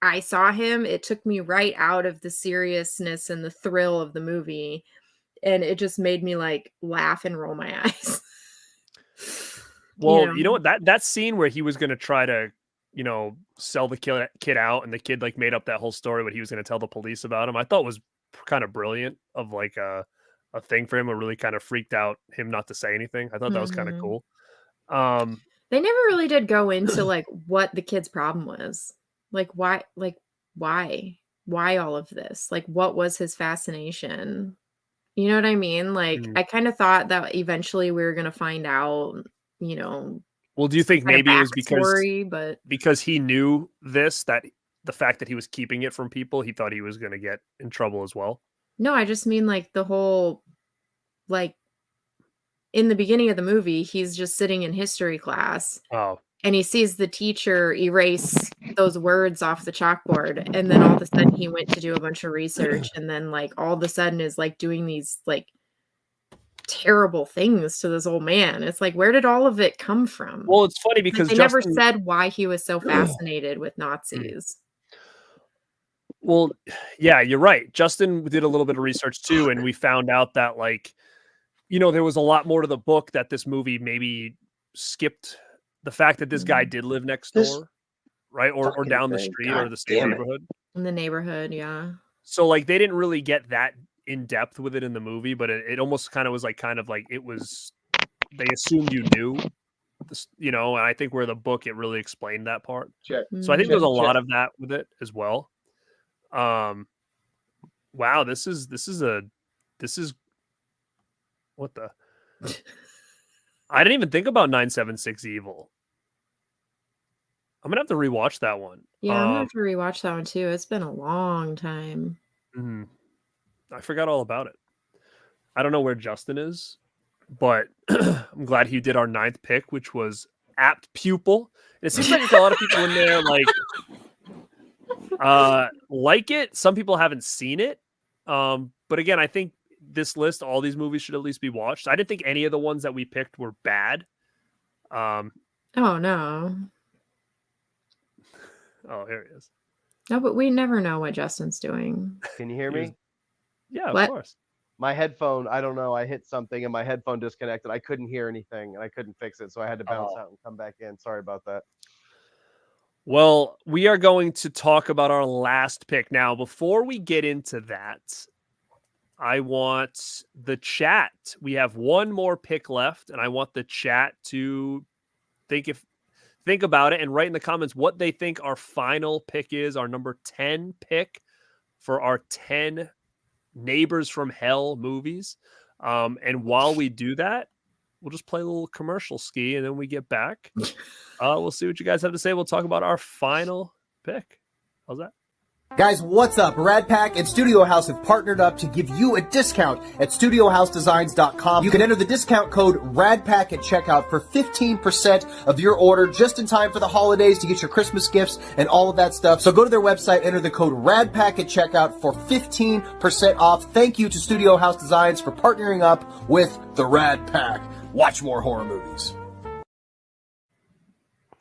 I saw him, it took me right out of the seriousness and the thrill of the movie, and it just made me like laugh and roll my eyes. Well, you know what, that scene where he was going to try to sell the kid out, and the kid like made up that whole story what he was going to tell the police about him, I thought was kind of brilliant, of like a thing for him. It really kind of freaked out him not to say anything. I thought that was kind of cool. They never really did go into like what the kid's problem was. Like why all of this? Like what was his fascination? You know what I mean? Like I kind of thought that eventually we were going to find out, Well, do you think maybe it was because he knew that the fact that he was keeping it from people, he thought he was going to get in trouble as well. No, I just mean like the whole, like in the beginning of the movie, he's just sitting in history class Oh, and he sees the teacher erase those words off the chalkboard. And then all of a sudden he went to do a bunch of research. And then like all of a sudden is like doing these like terrible things to this old man. It's like, where did all of it come from? well, it's funny Like, because they Justin, never said why he was so fascinated with Nazis. well, yeah, you're right. Justin did a little bit of research too, and we found out that like, there was a lot more to the book that this movie maybe skipped. The fact that this guy did live next door, right, or down the street or the same neighborhood. In the neighborhood, yeah. So like they didn't really get that in depth with it in the movie, but it almost kind of was like it was, they assumed you knew this, and I think where the book it really explained that part. Check. So I think there's a lot Check. of that with it as well. Wow, this is what the I didn't even think about 976 Evil. I'm gonna have to rewatch that one. Yeah, I'm gonna have to rewatch that one too. It's been a long time. I forgot all about it. I don't know where Justin is, but I'm glad he did our 9th pick, which was Apt Pupil. And it seems like there's a lot of people in there like it. Some people haven't seen it. But again, I think this list, all these movies should at least be watched. I didn't think any of the ones that we picked were bad. Oh no. Oh, here he is. No, but we never know what Justin's doing. Can you hear me? Yeah, What? of course. My headphone, I don't know. I hit something and my headphone disconnected. I couldn't hear anything and I couldn't fix it. So I had to bounce out and come back in. Sorry about that. Well, we are going to talk about our last pick. Now, before we get into that, I want the chat. We have one more pick left, and I want the chat to think about it and write in the comments what they think our final pick is, our number 10 pick for our 10 Neighbors from Hell movies. And while we do that, we'll just play a little commercial ski, and then we get back. We'll see what you guys have to say. We'll talk about our final pick. How's that? Guys, what's up? RadPack and Studio House have partnered up to give you a discount at StudioHouseDesigns.com. You can enter the discount code RadPack at checkout for 15% of your order just in time for the holidays to get your Christmas gifts and all of that stuff. So go to their website, enter the code RadPack at checkout for 15% off. Thank you to Studio House Designs for partnering up with the RadPack. Watch more horror movies.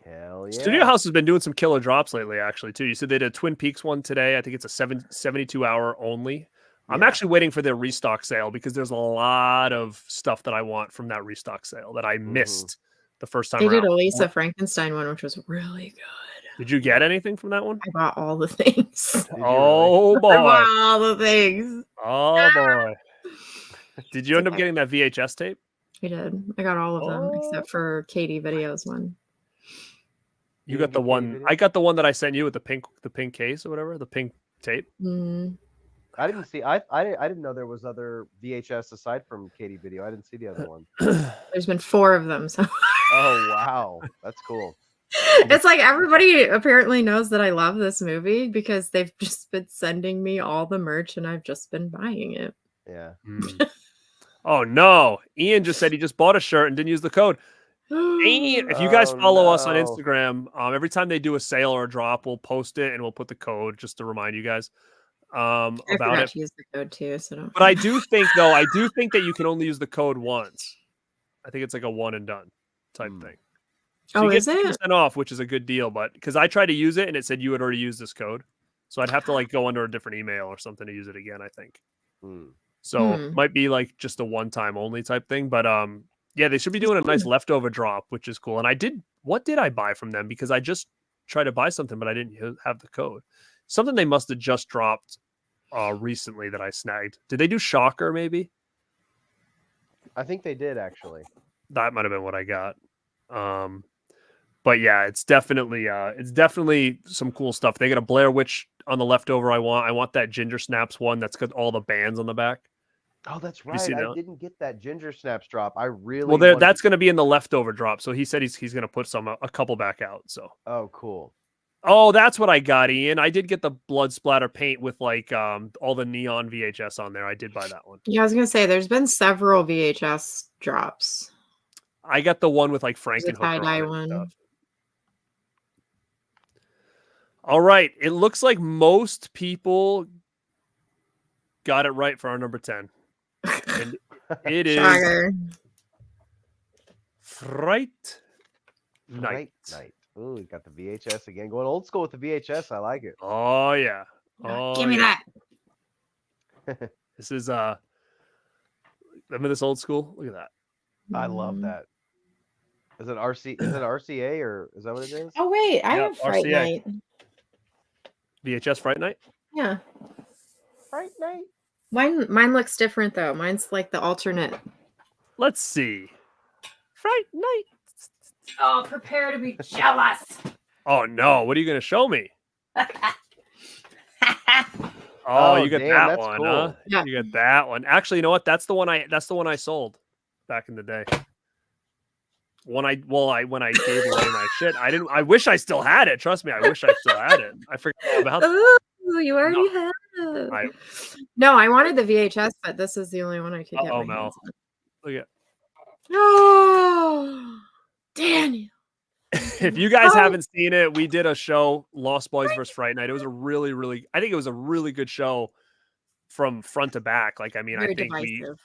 Hell yeah. Studio House has been doing some killer drops lately, actually, too. You said they did a Twin Peaks one today. I think it's a 72-hour only. I'm actually waiting for their restock sale because there's a lot of stuff that I want from that restock sale that I missed the first time They around. did a Lisa Frankenstein one, which was really good. Did you get anything from that one? I bought all the things. Oh, I boy. bought all the things. Oh, boy. Did you end up getting that VHS tape? I did. I got all of them except for Katie Video's one. You got the one. I got the one that I sent you with the pink case or whatever, the pink tape. I didn't see. I didn't know there was other VHS aside from Katie Video. I didn't see the other one. There's been 4 of them. So. Oh wow, that's cool. It's like everybody apparently knows that I love this movie because they've just been sending me all the merch and I've just been buying it. Yeah. Oh no! Ian just said he just bought a shirt and didn't use the code. Ian, if you guys follow us on Instagram, every time they do a sale or a drop, we'll post it and we'll put the code just to remind you guys about it. To use the code too, so don't. But I do think that you can only use the code once. I think it's like a one and done type thing. So you is get it? 10% off, which is a good deal, but because I tried to use it and it said you had already used this code, so I'd have to like go under a different email or something to use it again. I think. So it might be like just a one-time only type thing, but yeah, they should be doing a nice leftover drop, which is cool. And what did I buy from them? Because I just tried to buy something, but I didn't have the code. Something they must have just dropped recently that I snagged. Did they do Shocker maybe? I think they did actually. That might have been what I got. But yeah, it's definitely some cool stuff. They got a Blair Witch on the leftover. I want that Ginger Snaps one that's got all the bands on the back. Oh, that's right. I didn't get that Ginger Snaps drop. I really that's going to be in the leftover drop. So he said he's going to put a couple back out. So oh, cool. Oh, that's what I got, Ian. I did get the blood splatter paint with like all the neon VHS on there. I did buy that one. Yeah, I was gonna say there's been several VHS drops. I got the one with like There's a Frankenhooker on tie-dye it and one. stuff. All right. It looks like most people got it right for our number 10. And it is Shocker. Fright Night. Ooh, we got the VHS again. Going old school with the VHS. I like it. Oh yeah. Oh, Give me yeah. that. This is remember this old school? Look at that. I love that. Is it RC? Is it RCA or is that what it is? Oh wait, I Yeah, have Fright RCA. Night. VHS Fright Night? Yeah. Fright Night. Mine looks different though. Mine's like the alternate. Let's see. Fright Night. Oh, prepare to be jealous. Oh no, what are you gonna show me? Oh, you got damn, that that's one, cool. huh? Yeah. You got that one. Actually, you know what? That's the one I sold back in the day. When I gave away my shit. I wish I still had it. Trust me, I wish I still had it. I forgot all about it. Oh, you already have it. I- No, I wanted the VHS, but this is the only one I could get. Uh-oh, my Mel. hands on. Look at Oh, Daniel. if you guys haven't seen it, we did a show, Lost Boys vs. Fright Night. It was a really, I think it was a really good show from front to back. Like, I mean, Very I think divisive.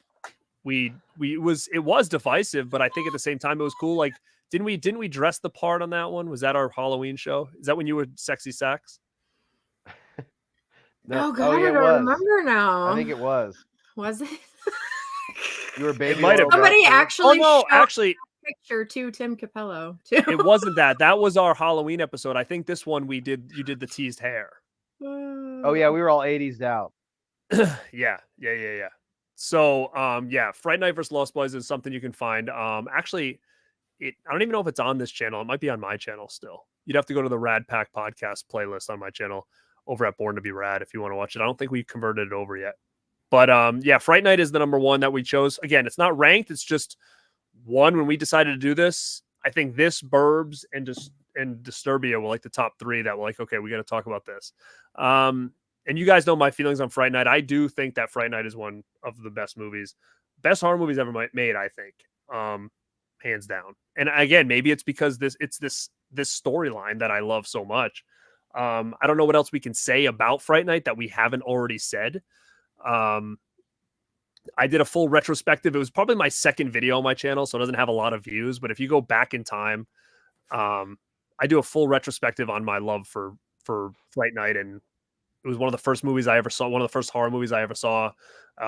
it was divisive, but I think at the same time it was cool. Like, didn't we dress the part on that one? Was that our Halloween show? Is that when you were Sexy Sax? Oh God, yeah, I it don't was. remember now. I think it was. Was it? You were baby. might have Laura been. Somebody Brown. actually Oh no, showed actually, a picture to Tim Capello too. it wasn't that. That was our Halloween episode. I think this one you did the teased hair. Oh yeah, we were all 80s out. Yeah. So, Fright Night vs. Lost Boys is something you can find. Actually, I don't even know if it's on this channel. It might be on my channel still. You'd have to go to the RadPackPodcast playlist on my channel over at Born to Be Rad if you want to watch it. I don't think we converted it over yet. But Fright Night is the number one that we chose. Again, it's not ranked. It's just one. When we decided to do this, I think this, Burbs, and Disturbia were like the top three that were like, okay, we got to talk about this. And you guys know my feelings on Fright Night. I do think that Fright Night is one of the best horror movies ever made, I think, hands down. And again, maybe it's because this storyline that I love so much. I don't know what else we can say about Fright Night that we haven't already said. I did a full retrospective. It was probably my second video on my channel, so it doesn't have a lot of views. But if you go back in time, I do a full retrospective on my love for Fright Night, and it was one of the first movies I ever saw, one of the first horror movies I ever saw.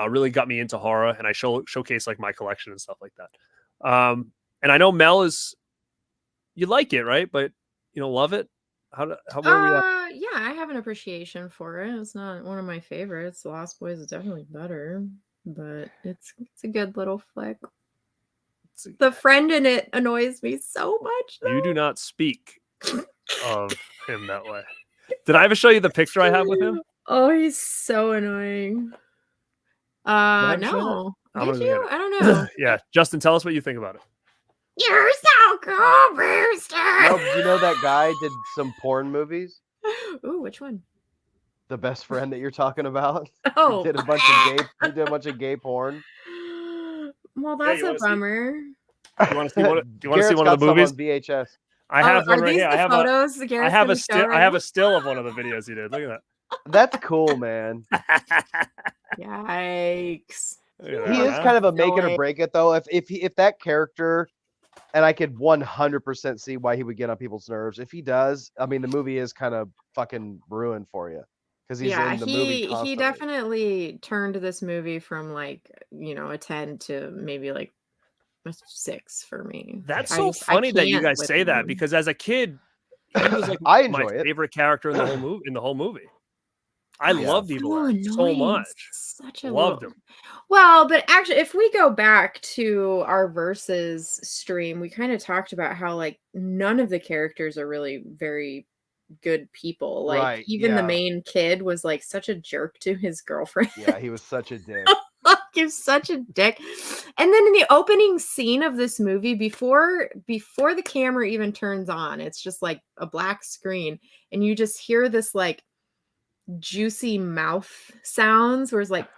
Really got me into horror, and I showcase like my collection and stuff like that. And I know Mel you like it, right? But you don't love it. How were we at? Yeah, I have an appreciation for it. It's not one of my favorites. The Lost Boys is definitely better, but it's a good little flick. The friend in it annoys me so much. You do not speak of him that way. Did I ever show you the picture I have with him? Oh, he's so annoying. I show No. I'm Did gonna you? get it. I don't know. Yeah, Justin, tell us what you think about it. You're so cool, Brewster. No, you know that guy did some porn movies? Ooh, which one? The best friend that you're talking about? Oh. He did a bunch of gay porn. Well, that's you a wanna see- bummer. You want to see one? You want to Garrett's see one of got the some movies? on VHS. I have one are right these here. the photos I have a still. I have a still of one of the videos he did. Look at That's cool, man. that. Yikes. Look at He that, is huh? kind of a make it No or way. break it though. If that character, and I could 100% see why he would get on people's nerves. If he does, I mean, the movie is kind of fucking ruined for you because he's in the movie constantly. he definitely turned this movie from like, a 10 to maybe like a 6 for me. That's I so just- I funny that you can't guys with say that him. because as a kid, he was like I my enjoy it. favorite character in the whole movie. I Yeah. loved Evil Ed so annoying. much. Such a Loved little- him. Well, but actually, if we go back to our versus stream, we kind of talked about how like none of the characters are really very good people. Like Right, even the yeah. main kid was like such a jerk to his girlfriend. Yeah, he was such a dick. Gives such a dick. And then in the opening scene of this movie, before the camera even turns on, it's just like a black screen, and you just hear this like juicy mouth sounds where it's like,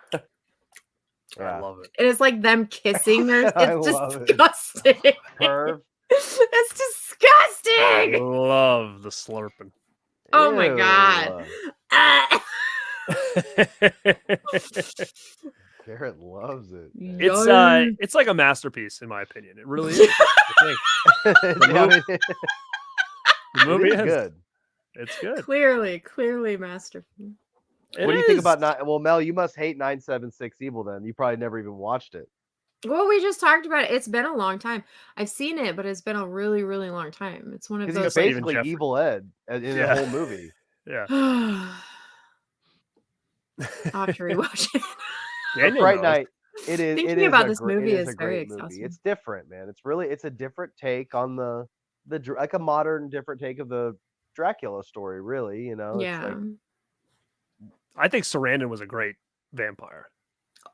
I love it. and it's like them kissing. I It's love it. disgusting. Perv. It's I disgusting. love the slurping. Oh my Ew. god. Garrett loves it. It's like a masterpiece in my opinion. It really is. I think. The movie is is good. It's good. Clearly masterpiece. What do you think about well, Mel, you must hate 976 Evil then. You probably never even watched it. Well, we just talked about it. It's been a long time. I've seen it, but it's been a really, really long time. It's one of Because he's those. basically Jeffrey. Evil Ed in the whole movie. Yeah. I'll have to rewatch it. Daniel Fright knows. Night. It is. Thinking it is about a this gr- movie it is is a very great movie. exhausting. It's different, man. It's a different take on the like a modern different take of the Dracula story. Really, you know. Yeah. It's like, I think Sarandon was a great vampire.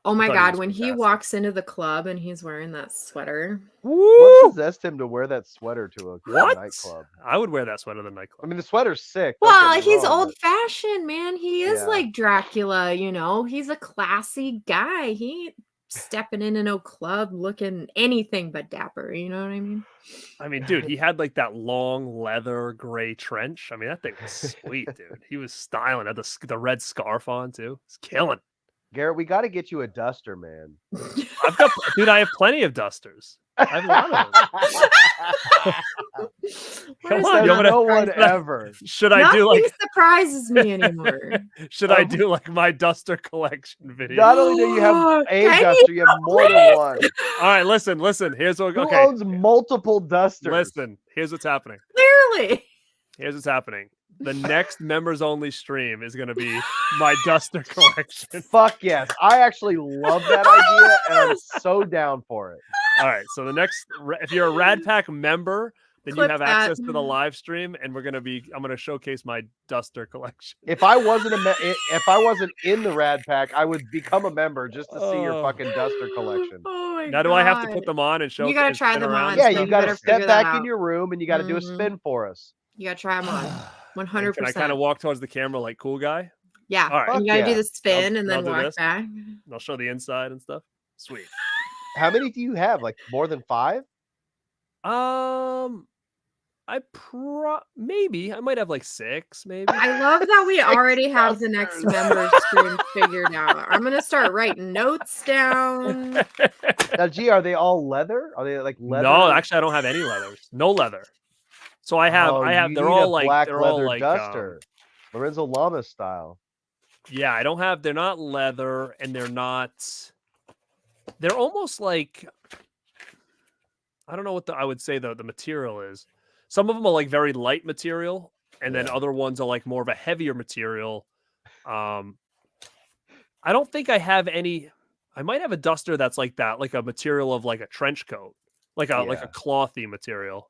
Oh my thought he god, was when he fantastic. walks into the club and he's wearing that sweater. what possessed him to wear that sweater to a What? nightclub? I would wear that sweater to the I nightclub. mean, the sweater's sick. don't Well, get me he's wrong, old fashioned, man. He is Yeah. like Dracula, you know. He's a classy guy. He ain't stepping into no club looking anything but dapper. You know what I mean? I mean, dude, he had like that long leather gray trench. I mean, that thing was sweet, dude. He was styling. Had the red scarf on too. It's killing. Garrett, we got to get you a duster, man. I have plenty of dusters. I have a lot of them. Come on, Says you want me to- no one ever. Should I Nothing do like surprises me anymore. should I do like my duster collection video? Not only do you have a Can duster, you have more than one. All right, listen. Here's what. Who Okay, owns multiple dusters? listen. Here's what's happening. Clearly. Here's what's happening. The next members only stream is going to be my duster collection. Fuck yes. I actually love that idea, and I'm so down for it. All right. So if you're a RadPack member, then Clip you have that. access to the live stream, and I'm going to showcase my duster collection. If I wasn't if I wasn't in the Rad Pack, I would become a member just to see your Oh. fucking duster collection. Oh my Now, do I have to put them on and show? You gotta and try spin them around? on. Yeah, so you you got to better step figure that back in out. your room and you got to do a Mhm. spin for us. You gotta try them on. And 100%. can I kind of walk towards the camera like cool guy? Yeah. All right. And you gotta Fuck do yeah. the spin I'll- and I'll then do walk this. back. And I'll show the inside and stuff. Sweet. How many do you have? Like more than 5? Maybe I might have like 6, maybe. I love that we already have the dusters. next member stream figured out. I'm gonna start writing notes down. Now, gee, are they all leather? Are they like leather? No, actually, I don't have any leathers. No leather. So I have. Oh, you They're need all a like. black They're all leather like. duster, Lorenzo Lamas style. Yeah, I don't have. They're not leather, and they're not. They're almost like. I don't know what I would say the material is. Some of them are like very light material, and then other ones are like more of a heavier material. I don't think I have any. I might have a duster that's like that, like a material of like a trench coat, like a Yeah. clothy material.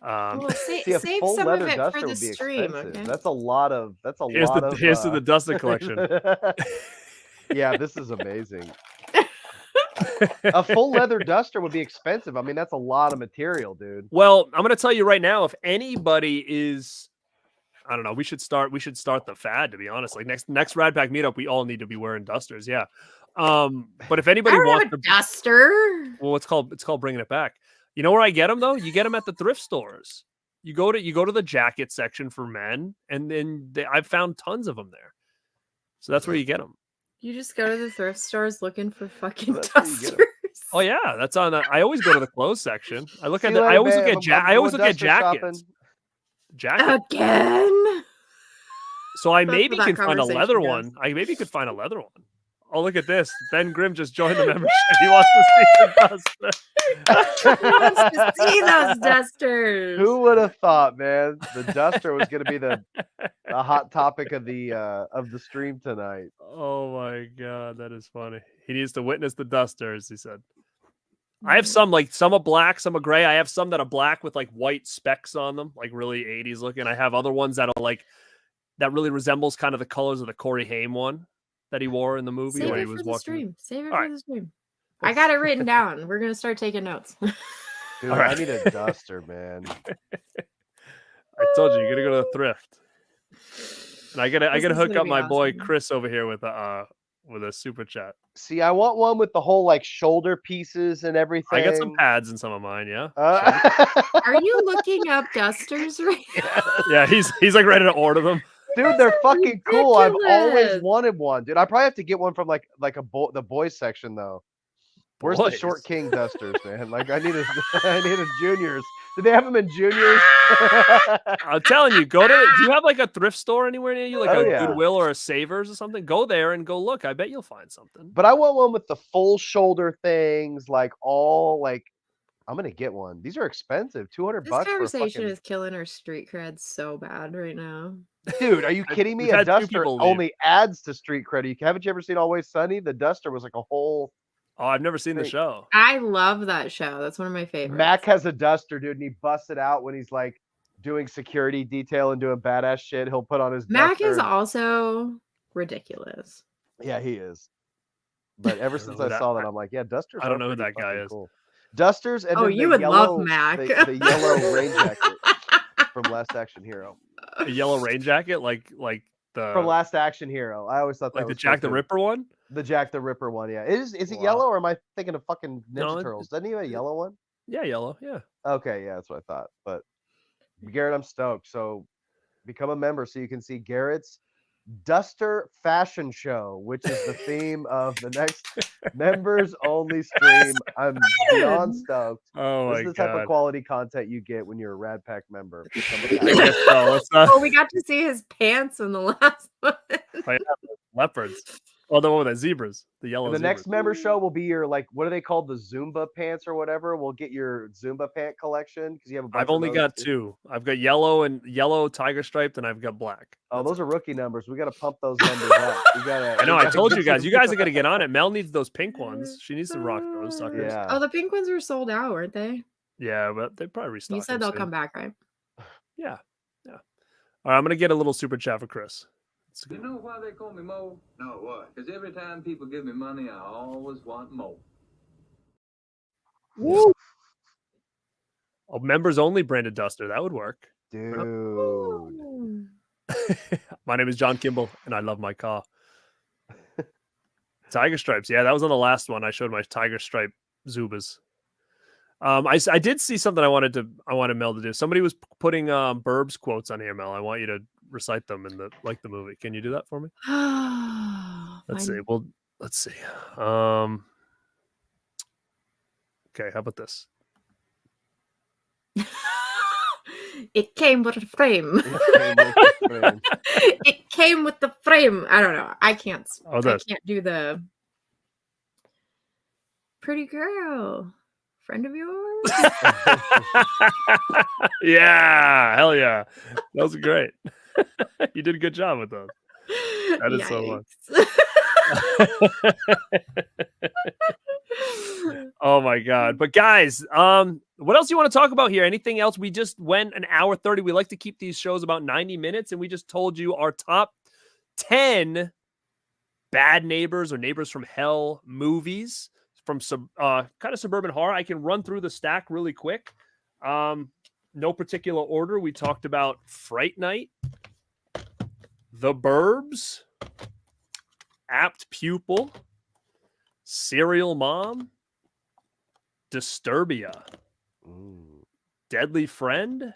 Well, See, a save full some leather of it duster for the would be stream. expensive. Okay. That's a lot of. Here's to the duster collection. Yeah, this is amazing. A full leather duster would be expensive. I mean, that's a lot of material, dude. Well, I'm gonna tell you right now, if anybody is, I don't know, we should start the fad, to be honest. Like next RadPack meetup, we all need to be wearing dusters. Yeah. But if I anybody don't wants have a to, duster. well, it's called bringing it back. You know where I get them though? You get them at the thrift stores. You go to the jacket section for men, and then I've found tons of them there. So that's where you get them. You just go to the thrift stores looking for fucking That's where you get 'em. dusters. Oh yeah, that's on. I always go to the clothes section. I look See at. you I later, always look babe. at. I always going look at duster jackets. shopping. Jackets. Again. So I That's where maybe that can find a conversation leather goes. one. I maybe could find a leather one. Oh, look at this. Ben Grimm just joined the membership. He wants to see the duster. Who wants to see those dusters? Who would have thought, man? The duster was going to be the hot topic of the stream tonight. Oh my god, that is funny. He needs to witness the dusters, he said. I have some are black, some are gray. I have some that are black with like white specks on them, like really 80s looking. I have other ones that are like that really resembles kind of the colors of the Corey Haim one. that he wore in the movie Save when he it was for the walking? stream. Save it All for right. the stream. I got it written down. We're gonna start taking notes. Dude, All right. I need a duster, man. I told you, you're gonna go to the thrift. And I gotta This is hook gonna up be my boy awesome. Chris over here with a super chat. See, I want one with the whole like shoulder pieces and everything. I got some pads in some of mine, yeah. Are you looking up dusters right now? Yeah, he's like ready to order them. Dude, they're fucking cool. I've always ridiculous. wanted one, dude. I probably have to get one from like the boys section though. Where's the Boys? short king dusters, man? Like I need a juniors. Do they have them in juniors? I'm telling you, do you have like a thrift store anywhere near you, like Oh, a yeah. Goodwill or a Savers or something? Go there and go look. I bet you'll find something. But I want one with the full shoulder things, like all like. I'm gonna get one. These are expensive. $200 This for a conversation fucking. is killing our street cred so bad right now. Dude, are you kidding me? We've A had two duster people leave. only adds to street credit. Haven't you ever seen Always Sunny? The duster was like a whole. Oh, I've never seen the Think- show. I love that show. That's one of my favorites. Mac has a duster, dude, and he busts it out when he's like doing security detail and doing badass shit. He'll put on his Mac duster. is also ridiculous. Yeah, he is. But ever don't since know I that- saw that, I'm like, yeah, dusters. I don't are know who pretty that guy fucking is. Cool. Dusters and Oh, then you the would love yellow, Mac. the yellow rain jacket from Last Action Hero. A yellow rain jacket, like the From Last Action Hero, I always thought that like the was Jack the fucking- Ripper one. The Jack the Ripper one, yeah. Is it Wow. yellow or am I thinking of fucking Ninja No, Turtles? Doesn't he have a yellow one? Yeah, yellow. Yeah. Okay, yeah, that's what I thought. But Garrett, I'm stoked. So become a member so you can see Garrett's Duster Fashion Show, which is the theme of the next members only stream. I'm beyond stoked. Oh This my is the type god. of quality content you get when you're a RadPack member. Become a I guess so. Let's not Oh, we got to see his pants in the last one. leopards. Oh, the one with the zebras, the yellow. And the next zebras. member show will be your like what are they called, the Zumba pants or whatever. We'll get your Zumba pant collection because you have a bunch I've of only those got too. 2. I've got yellow tiger striped, and I've got black. Oh, That's those it. are rookie numbers. We got to pump those numbers up. We gotta, I know. we I gotta told get you guys. some- You guys are gonna get on it. Mel needs those pink ones. She needs to rock those suckers. Yeah. Oh, the pink ones were sold out, weren't they? Yeah, but they probably restock. You said them they'll soon. come back, right? Yeah. All right, I'm gonna get a little super chat for Chris. Let's You go. know why they call me Mo? No, what? Because every time people give me money, I always want more. A members only branded duster. That would work. Dude. Ooh. My name is John Kimball, and I love my car. Tiger stripes. Yeah, that was on the last one. I showed my tiger stripe Zubas. I did see something I wanted Mel to do. Somebody was putting Burbs quotes on here, Mel. I want you to recite them in the movie. Can you do that for me? Let's see. Well, let's see. Okay, how about this? It came with a frame. It came with the frame. I don't know. I can't. Oh, I this. can't do the pretty girl. Friend of yours? Yeah, hell yeah. That was great. You did a good job with those. That is so fun. Oh my god. But guys, what else you want to talk about here? Anything else? We just went an hour 30. We like to keep these shows about 90 minutes, and we just told you our top 10 bad neighbors or neighbors from hell movies from some kind of suburban horror. I can run through the stack really quick. No particular order. We talked about Fright Night, The Burbs, Apt Pupil, Serial Mom, Disturbia, Deadly Friend,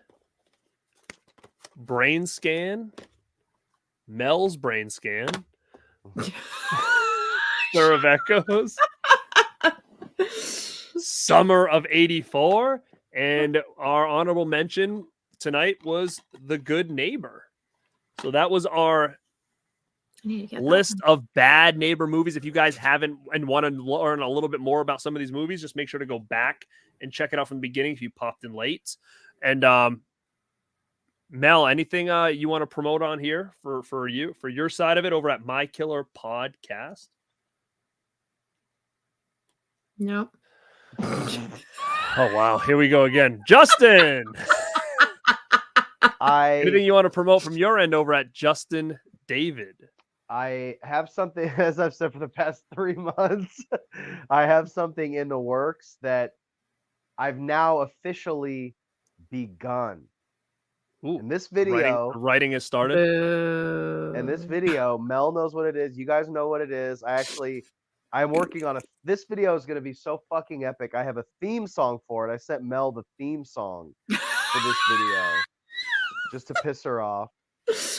Brainscan, Mel's Brainscan, Stir of Echoes, Summer of '84, and our honorable mention tonight was The Good Neighbor. So that was our list of bad neighbor movies. If you guys haven't and want to learn a little bit more about some of these movies, just make sure to go back and check it out from the beginning if you popped in late. And Mel, anything you want to promote on here for your side of it over at My Killer Podcast? Nope. Oh wow, here we go again. Justin, anything you want to promote from your end over at Justin David? I have something, as I've said for the past 3 months, I have something in the works that I've now officially begun. Ooh, In this video, writing has started. in this Boo. video, Mel knows what it is. You guys know what it is. I'm working on this video is going to be so fucking epic. I have a theme song for it. I sent Mel the theme song for this video just to piss her off.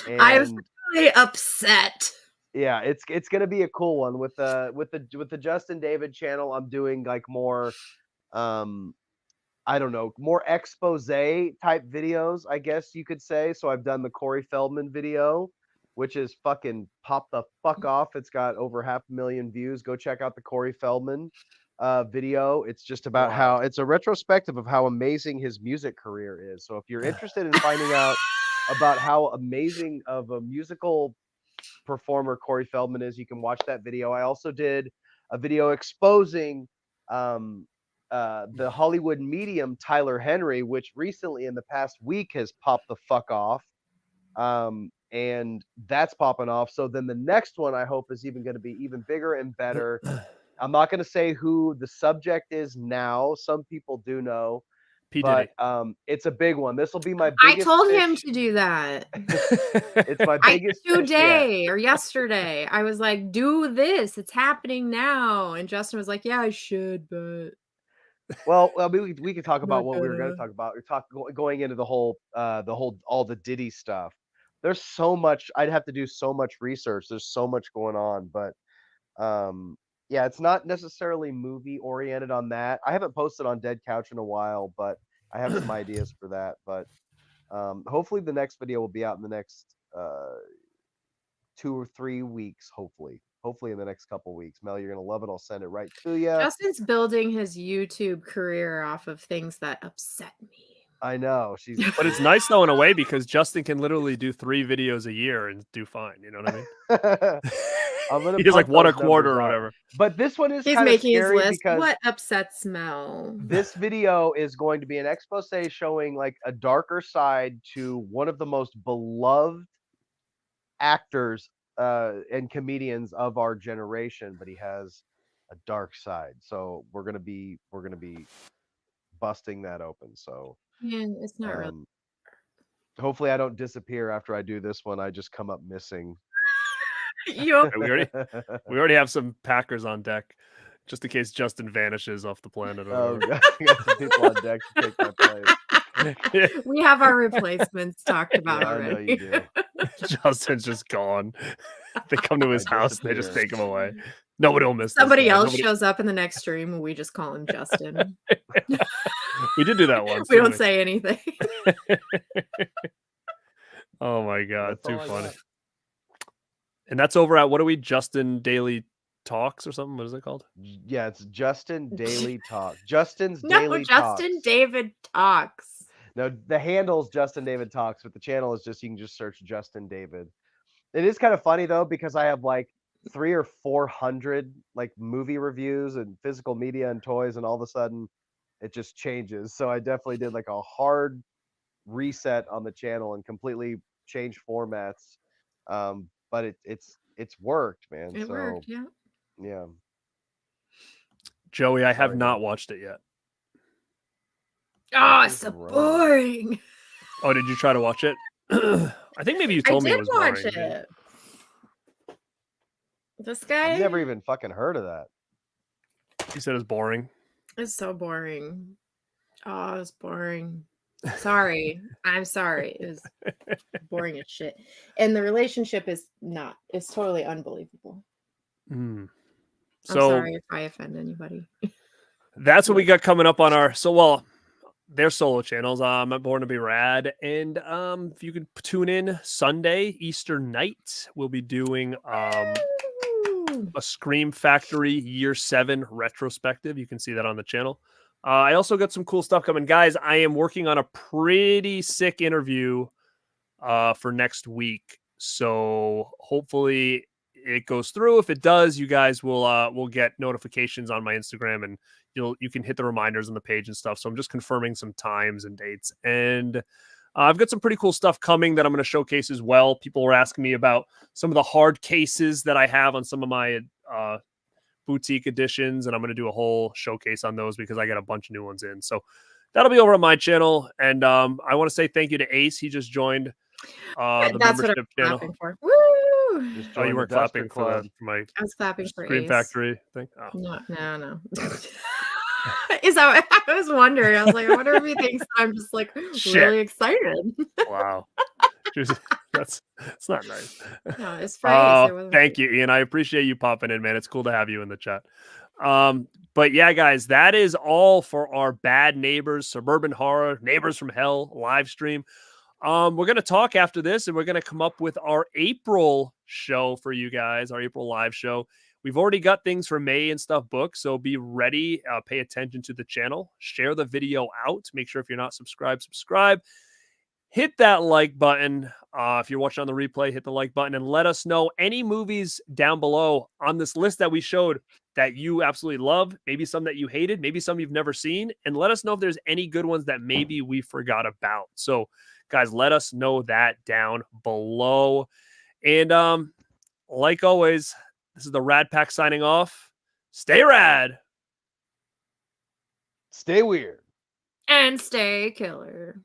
I'm And really upset. yeah, it's gonna be a cool one with the Justin David channel. I'm doing like more, I don't know, more expose type videos, I guess you could say. So I've done the Corey Feldman video, which is fucking pop the fuck off. It's got over 500,000 views. Go check out the Corey Feldman video. It's just about how it's a retrospective of how amazing his music career is. So if you're interested in finding out about how amazing of a musical performer Corey Feldman is, you can watch that video. I also did a video exposing the Hollywood medium Tyler Henry, which recently in the past week has popped the fuck off. And that's popping off. So then the next one I hope is even going to be even bigger and better. I'm not going to say who the subject is now. Some people do know. P. But Diddy. it's a big one. This will be my I biggest told him fish. to do that. It's my biggest fish yet. Today or yesterday. I was like, do this. It's happening now. And Justin was like, yeah, I should, but Well, we could talk about Not what we were going to gonna. talk about. Going into the whole all the Diddy stuff. There's so much. I'd have to do so much research. There's so much going on, but yeah, it's not necessarily movie oriented on that. I haven't posted on Dead Couch in a while, but I have some ideas for that. But hopefully the next video will be out in the next 2 or 3 weeks. Hopefully in the next couple weeks. Mel, you're gonna love it. I'll send it right to you. Justin's building his YouTube career off of things that upset me. I know But it's nice though in a way because Justin can literally do 3 videos a year and do fine. You know what I mean? I'm gonna He does like pump one a those quarter or numbers up. whatever. But this one is He's kind of making his scary list. because What upsets Mel? this video is going to be an expose showing like a darker side to one of the most beloved actors and comedians of our generation, but he has a dark side. So we're gonna be busting that open. So Man, it's not really. hopefully I don't disappear after I do this one. I just come up missing. You We already have some Packers on deck, just in case Justin vanishes off the planet. Or Oh, whatever. God, I got some people on deck to take my place. We have our replacements talked about Yeah, I know already. you do. Justin's just gone. They come to his I house and they just disappear. take him away. Nobody will miss this Somebody guy. else Nobody- shows up in the next stream and we just call him Justin. We did do that once. We didn't don't say anything. Oh my god, That's too all I funny. got. And that's over at what are we? Justin Daily Talks or something? What is it called? Yeah, it's Justin Daily Talk. Justin's No, Daily Justin Talks. David talks. No, the handle's Justin David Talks, but the channel is just you can just search Justin David. It is kind of funny though because I have like 300 or 400 like movie reviews and physical media and toys, and all of a sudden it just changes. So I definitely did like a hard reset on the channel and completely changed formats. But it's worked, man. It so worked, yeah. yeah. Joey, I have Sorry, not man. watched it yet. Oh, it's is so wrong? boring. Oh, did you try to watch it? I think maybe you told me it did was watch boring. it. This guy I've never even fucking heard of that. You said it was boring. is so boring. Oh, it's boring. Sorry. I'm sorry. It was boring as shit. And the relationship is not. It's totally unbelievable. Hmm. I'm So sorry if I offend anybody. that's what we got coming up on our their solo channels. I'm Born to Be Rad, and if you could tune in Sunday Eastern night, we'll be doing a Scream Factory Year 7 retrospective. You can see that on the channel. I also got some cool stuff coming, guys. I am working on a pretty sick interview for next week, so hopefully it goes through. If it does, you guys will get notifications on my Instagram, and you can hit the reminders on the page and stuff. So I'm just confirming some times and dates. And I've got some pretty cool stuff coming that I'm going to showcase as well. People were asking me about some of the hard cases that I have on some of my boutique editions, and I'm going to do a whole showcase on those because I got a bunch of new ones in. So that'll be over on my channel. And I want to say thank you to Ace. He just joined the That's what membership I'm channel. clapping for. Woo! Just Oh, you join weren't the Duster clapping for Club. my I was clapping for Scream Ace. Factory thing. Oh. No. Is that what I was wondering? I was like, I wonder if he thinks I'm just like really excited. Wow. That's not nice. No, it's Friday. Thank you, Ian. I appreciate you popping in, man. It's cool to have you in the chat. But yeah, guys, that is all for our Bad Neighbors, Suburban Horror, Neighbors from Hell live stream. We're going to talk after this, and we're going to come up with our April show for you guys, our April live show. We've already got things for May and stuff booked, so be ready. Pay attention to the channel. Share the video out. Make sure if you're not subscribed, subscribe. Hit that like button. If you're watching on the replay, hit the like button and let us know any movies down below on this list that we showed that you absolutely love, maybe some that you hated, maybe some you've never seen, and let us know if there's any good ones that maybe we forgot about. So, guys, let us know that down below. And like always, this is the Rad Pack signing off. Stay rad. Stay weird. And stay killer.